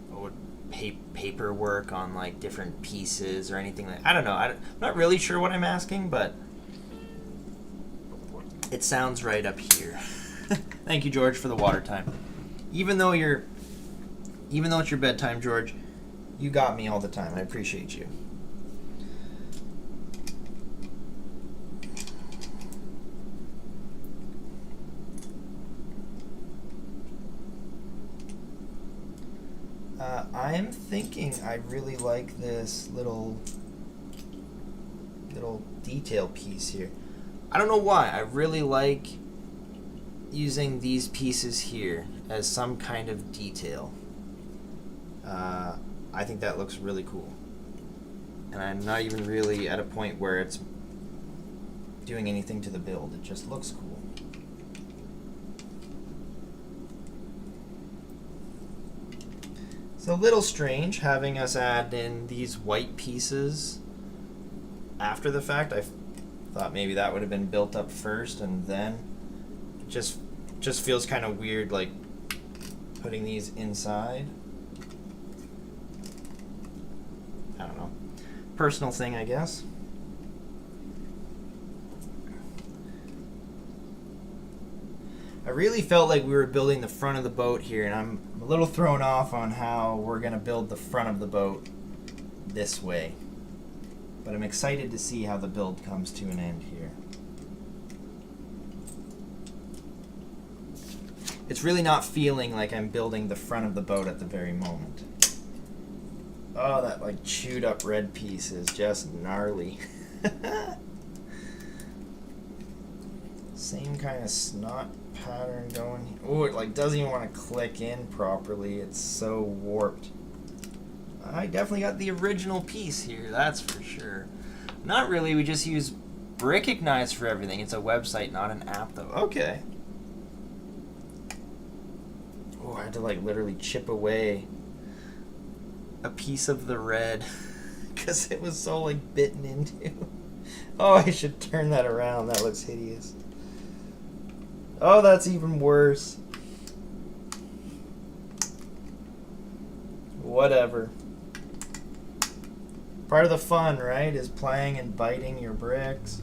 what would paperwork on, like, different pieces or anything like, I don't know. I'm not really sure what I'm asking, but it sounds right up here. Thank you, George, for the water time. Even though it's your bedtime, George, you got me all the time. I appreciate you. I'm thinking I really like this little detail piece here. I don't know why. I really like using these pieces here as some kind of detail. I think that looks really cool. And I'm not even really at a point where it's doing anything to the build. It just looks cool. It's a little strange having us add in these white pieces after the fact. I thought maybe that would have been built up first, and then it just feels kind of weird, like putting these inside. I don't know. Personal thing, I guess. I really felt like we were building the front of the boat here, and I'm a little thrown off on how we're going to build the front of the boat this way. But I'm excited to see how the build comes to an end here. It's really not feeling like I'm building the front of the boat at the very moment. Oh, that like chewed up red piece is just gnarly. Same kind of snot pattern going. Oh, it like doesn't even want to click in properly. It's so warped. I definitely got the original piece here, that's for sure. Not really, we just use Brickignize for everything. It's a website, not an app though. Okay. Oh, I had to like literally chip away a piece of the red because it was so like bitten into. Oh, I should turn that around. That looks hideous. Oh, that's even worse. Whatever. Part of the fun, right, is playing and biting your bricks.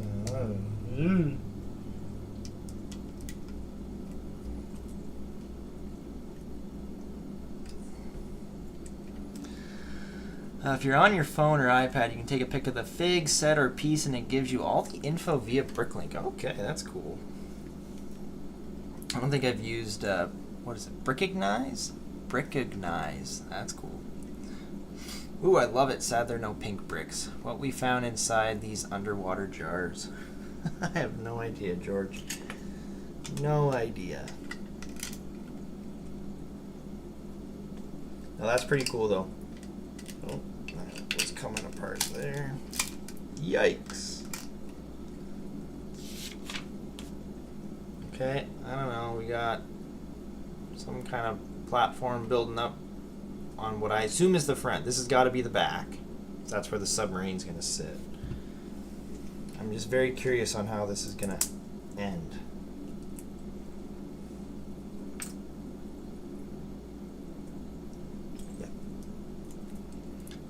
If you're on your phone or iPad, you can take a pic of the fig, set, or piece, and it gives you all the info via Bricklink. Okay, that's cool. I don't think I've used, what is it, Brickignize? Brickignize, that's cool. Ooh, I love it. Sad there are no pink bricks. What we found inside these underwater jars. I have no idea, George. No idea. Now that's pretty cool, though. Oh, that was coming apart there. Yikes. Okay, I don't know. We got some kind of platform building up on what I assume is the front. This has got to be the back. That's where the submarine's going to sit. I'm just very curious on how this is going to end. Yeah.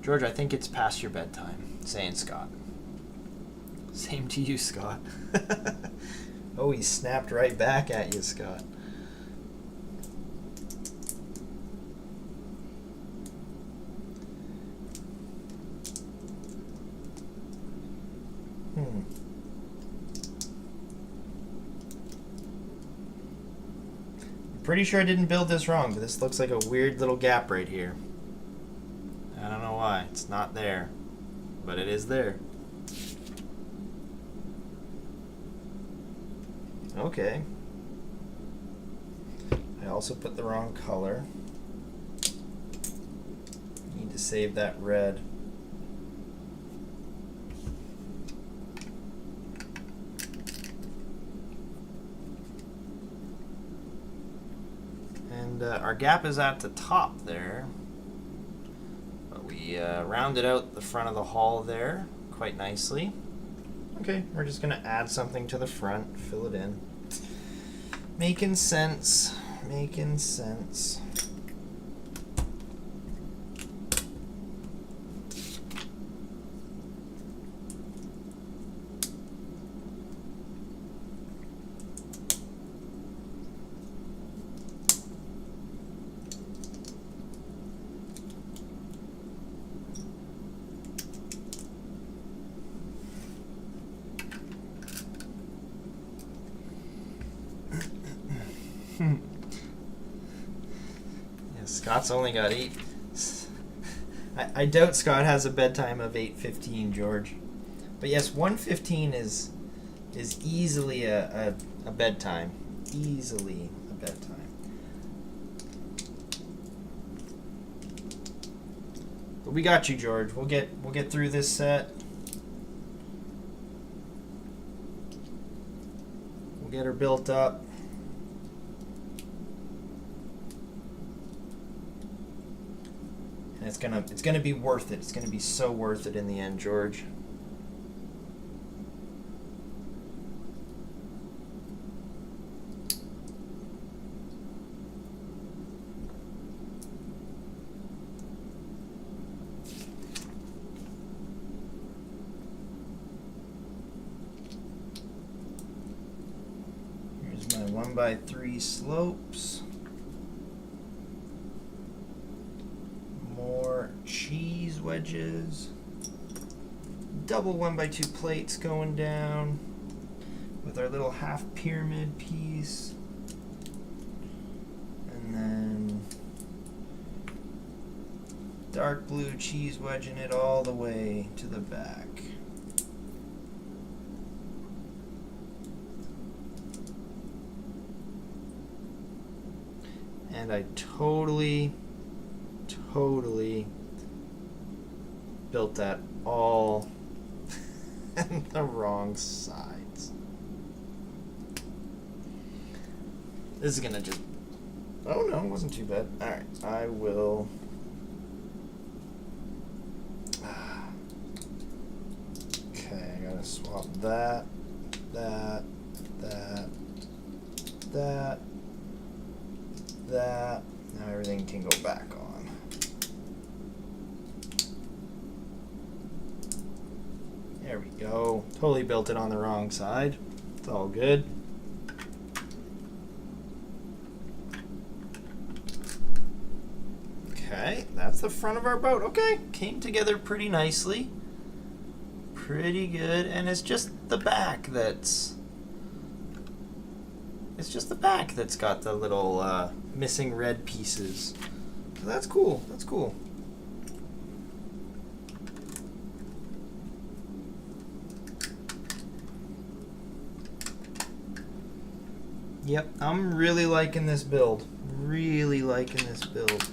George, I think it's past your bedtime, saying Scott. Same to you, Scott. Oh, he snapped right back at you, Scott. pretty sure I didn't build this wrong, but this looks like a weird little gap right here. I don't know why. It's not there, but it is there. Okay. I also put the wrong color. Need to save that red. And our gap is at the top there. But we rounded out the front of the hall there quite nicely. Okay, we're just going to add something to the front, fill it in. Making sense. Making sense. Yeah, Scott's only got 8. I doubt Scott has a bedtime of 8:15, George. But yes, 1:15 is easily a bedtime. Easily a bedtime. But we got you, George. We'll get through this set. We'll get her built up. And it's gonna be worth it. It's gonna be so worth it in the end, George. Here's my 1x3 slopes. More cheese wedges. Double 1x2 plates going down with our little half pyramid piece. And then dark blue cheese wedging it all the way to the back. And I totally built that all on the wrong sides. This is gonna just... Oh no, it wasn't too bad. Alright, I will... Okay, I gotta swap that, that. Now everything can go back on. There we go. Totally built it on the wrong side. It's all good. Okay, that's the front of our boat. Okay, came together pretty nicely. Pretty good, and it's just the back that's... It's just the back that's got the little missing red pieces. So that's cool. That's cool. Yep, I'm really liking this build. Really liking this build.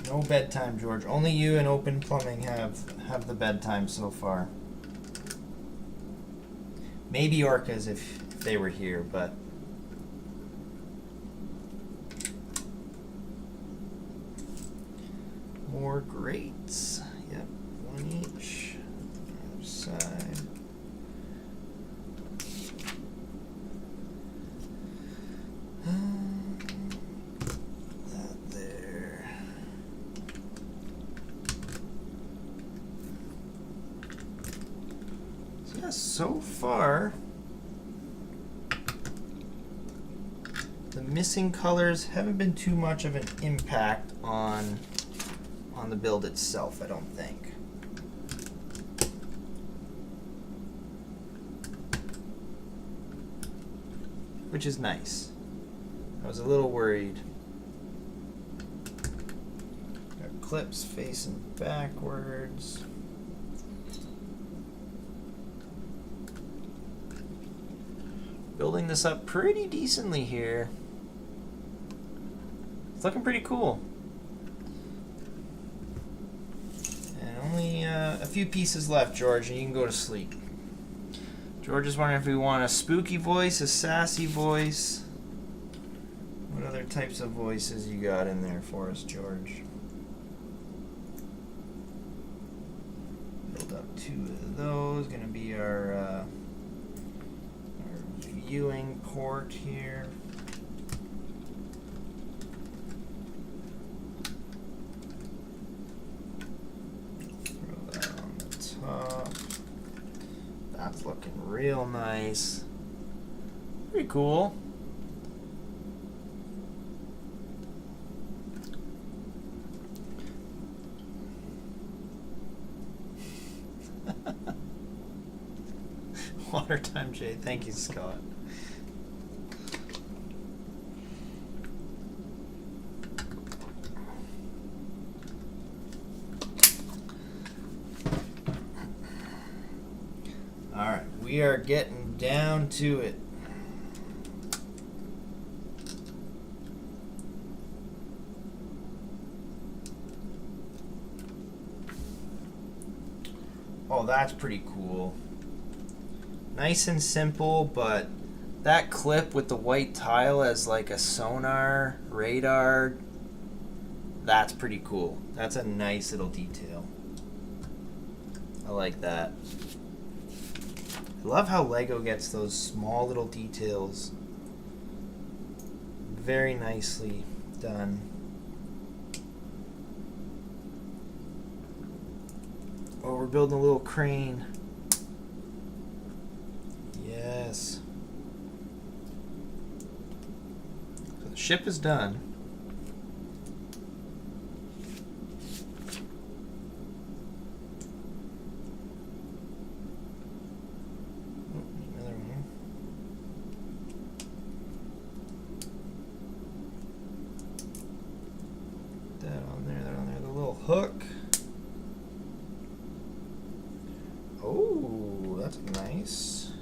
No bedtime, George. Only you and Open Plumbing have the bedtime so far. Maybe Orcas if they were here, but... More grates. Yep, one each. Other side. That there. So yeah, so far the missing colors haven't been too much of an impact on the build itself, I don't think. Which is nice. I was a little worried. Got clips facing backwards. Building this up pretty decently here. It's looking pretty cool. And only a few pieces left, George, and you can go to sleep. George is wondering if we want a spooky voice, a sassy voice. What other types of voices you got in there for us, George? Build up 2 of those. Gonna be our viewing port here. Throw that on the top. That's looking real nice. Pretty cool. Water time, Jay. Thank you, Scott. Alright, we are getting down to it. Oh, that's pretty cool. Nice and simple, but that clip with the white tile as like a sonar, radar, that's pretty cool. That's a nice little detail. I like that. I love how LEGO gets those small little details very nicely done. Oh, we're building a little crane. Yes. So the ship is done. Hook. Oh, that's nice.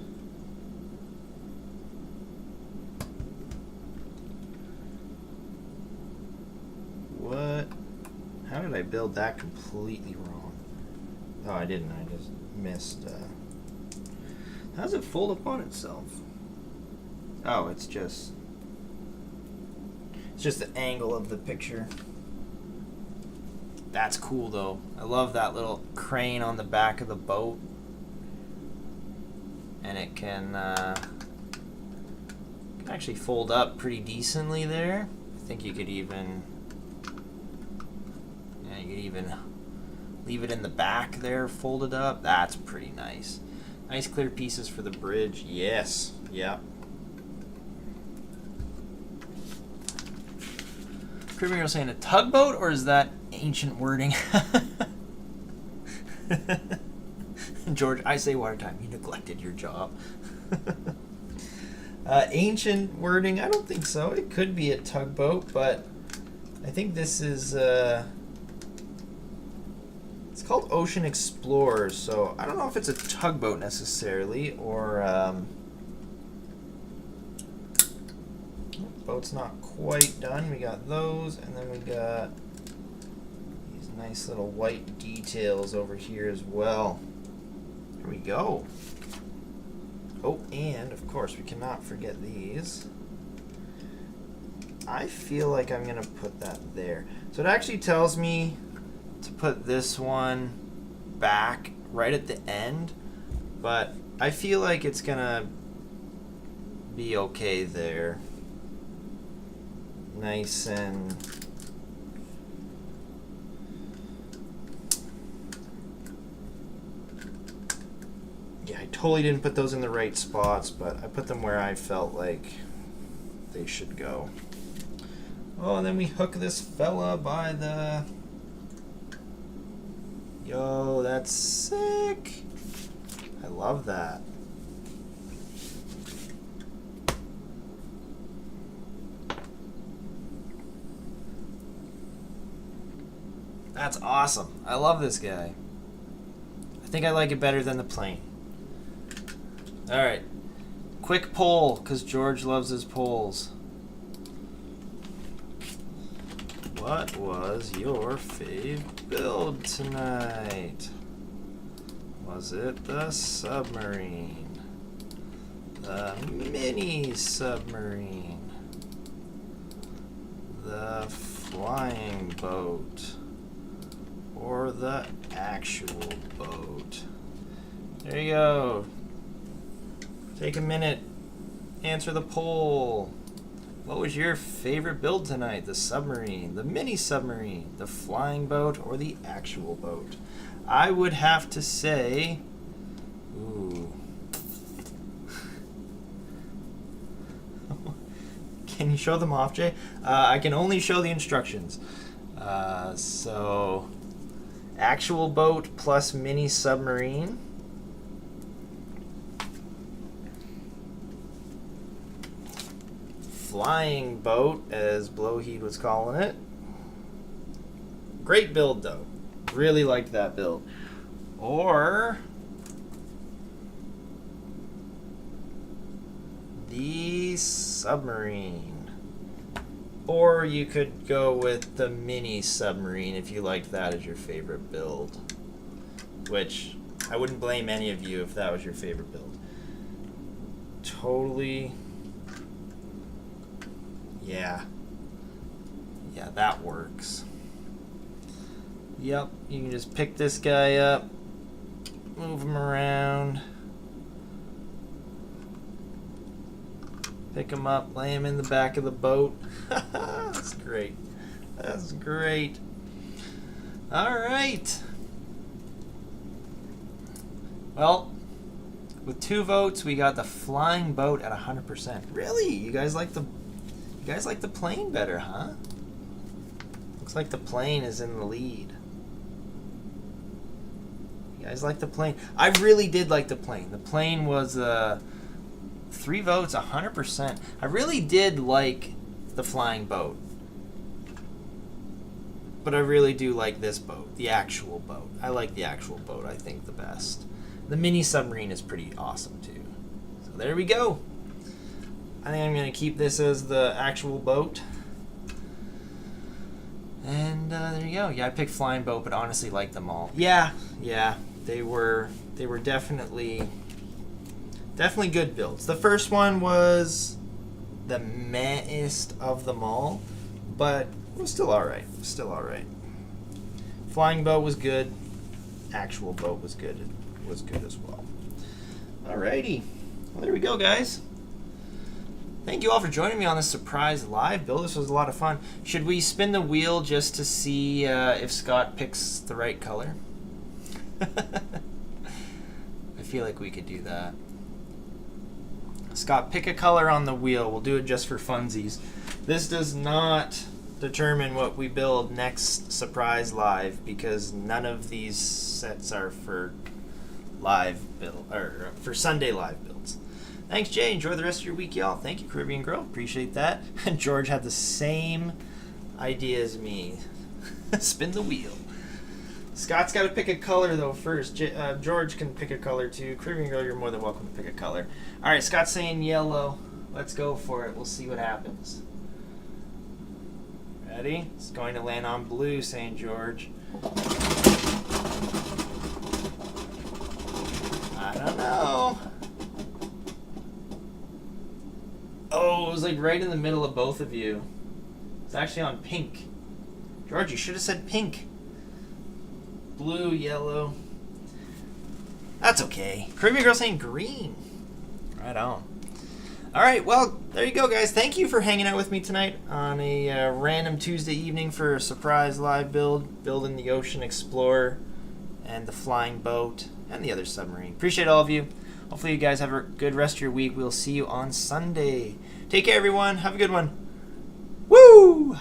What? How did I build that completely wrong? Oh, I didn't. I just missed. How does it fold up on itself? Oh, it's just the angle of the picture. That's cool though. I love that little crane on the back of the boat. And it can actually fold up pretty decently there. I think you could even leave it in the back there folded up. That's pretty nice. Nice clear pieces for the bridge. Yes. Yep. Premier was saying a tugboat, or is that ancient wording? George, I say water time. You neglected your job. Ancient wording? I don't think so. It could be a tugboat, but I think this is... it's called Ocean Explorers, so I don't know if it's a tugboat necessarily, or... boat's not quite done. We got those, and then we got these nice little white details over here as well. Here we go. Oh, and of course we cannot forget these. I feel like I'm gonna put that there. So it actually tells me to put this one back right at the end, but I feel like it's gonna be okay there. Nice and yeah, I totally didn't put those in the right spots, but I put them where I felt like they should go. Oh, and then we hook this fella by the... Yo, that's sick. I love that. That's awesome. I love this guy. I think I like it better than the plane. Alright. Quick poll, because George loves his polls. What was your fave build tonight? Was it the submarine? The mini submarine? The flying boat? Or the actual boat? There you go. Take a minute. Answer the poll. What was your favorite build tonight? The submarine, the mini submarine, the flying boat, or the actual boat? I would have to say... Ooh. Can you show them off, Jay? I can only show the instructions. So... Actual boat plus mini submarine. Flying boat, as Blowheed was calling it. Great build, though. Really liked that build. Or the submarine. Or you could go with the mini submarine if you liked that as your favorite build. Which, I wouldn't blame any of you if that was your favorite build. Totally. Yeah. Yeah, that works. Yep, you can just pick this guy up, move him around, pick him up, lay him in the back of the boat. That's great. That's great. All right. Well, with 2 votes, we got the flying boat at 100%. Really? You guys like the plane better, huh? Looks like the plane is in the lead. You guys like the plane? I really did like the plane. The plane was 3 votes, 100%. I really did like the flying boat. But I really do like this boat, the actual boat. I like the actual boat, I think, the best. The mini submarine is pretty awesome, too. So there we go. I think I'm going to keep this as the actual boat. And there you go. Yeah, I picked flying boat, but honestly like them all. Yeah. They were definitely good builds. The first one was the mehest of them all, but it was still alright. Flying boat was good. Actual boat was good. It was good as well. Alrighty. Well, there we go, guys. Thank you all for joining me on this surprise live build. This was a lot of fun. Should we spin the wheel just to see if Scott picks the right color? I feel like we could do that. Scott, pick a color on the wheel. We'll do it just for funsies. This does not determine what we build next surprise live because none of these sets are for live build or for Sunday live builds. Thanks, Jay. Enjoy the rest of your week, y'all. Thank you, Caribbean Girl. Appreciate that. And George had the same idea as me. Spin the wheel. Scott's got to pick a color, though, first. George can pick a color, too. Caribbean Girl, you're more than welcome to pick a color. All right, Scott's saying yellow. Let's go for it. We'll see what happens. Ready? It's going to land on blue, saying George. I don't know. Oh, it was like right in the middle of both of you. It's actually on pink. George, you should have said pink. Blue, yellow. That's okay. Caribbean Girl saying green. Right on. All right, well, there you go, guys. Thank you for hanging out with me tonight on a random Tuesday evening for a surprise live build, building the Ocean Explorer and the flying boat and the other submarine. Appreciate all of you. Hopefully you guys have a good rest of your week. We'll see you on Sunday. Take care, everyone. Have a good one. Woo!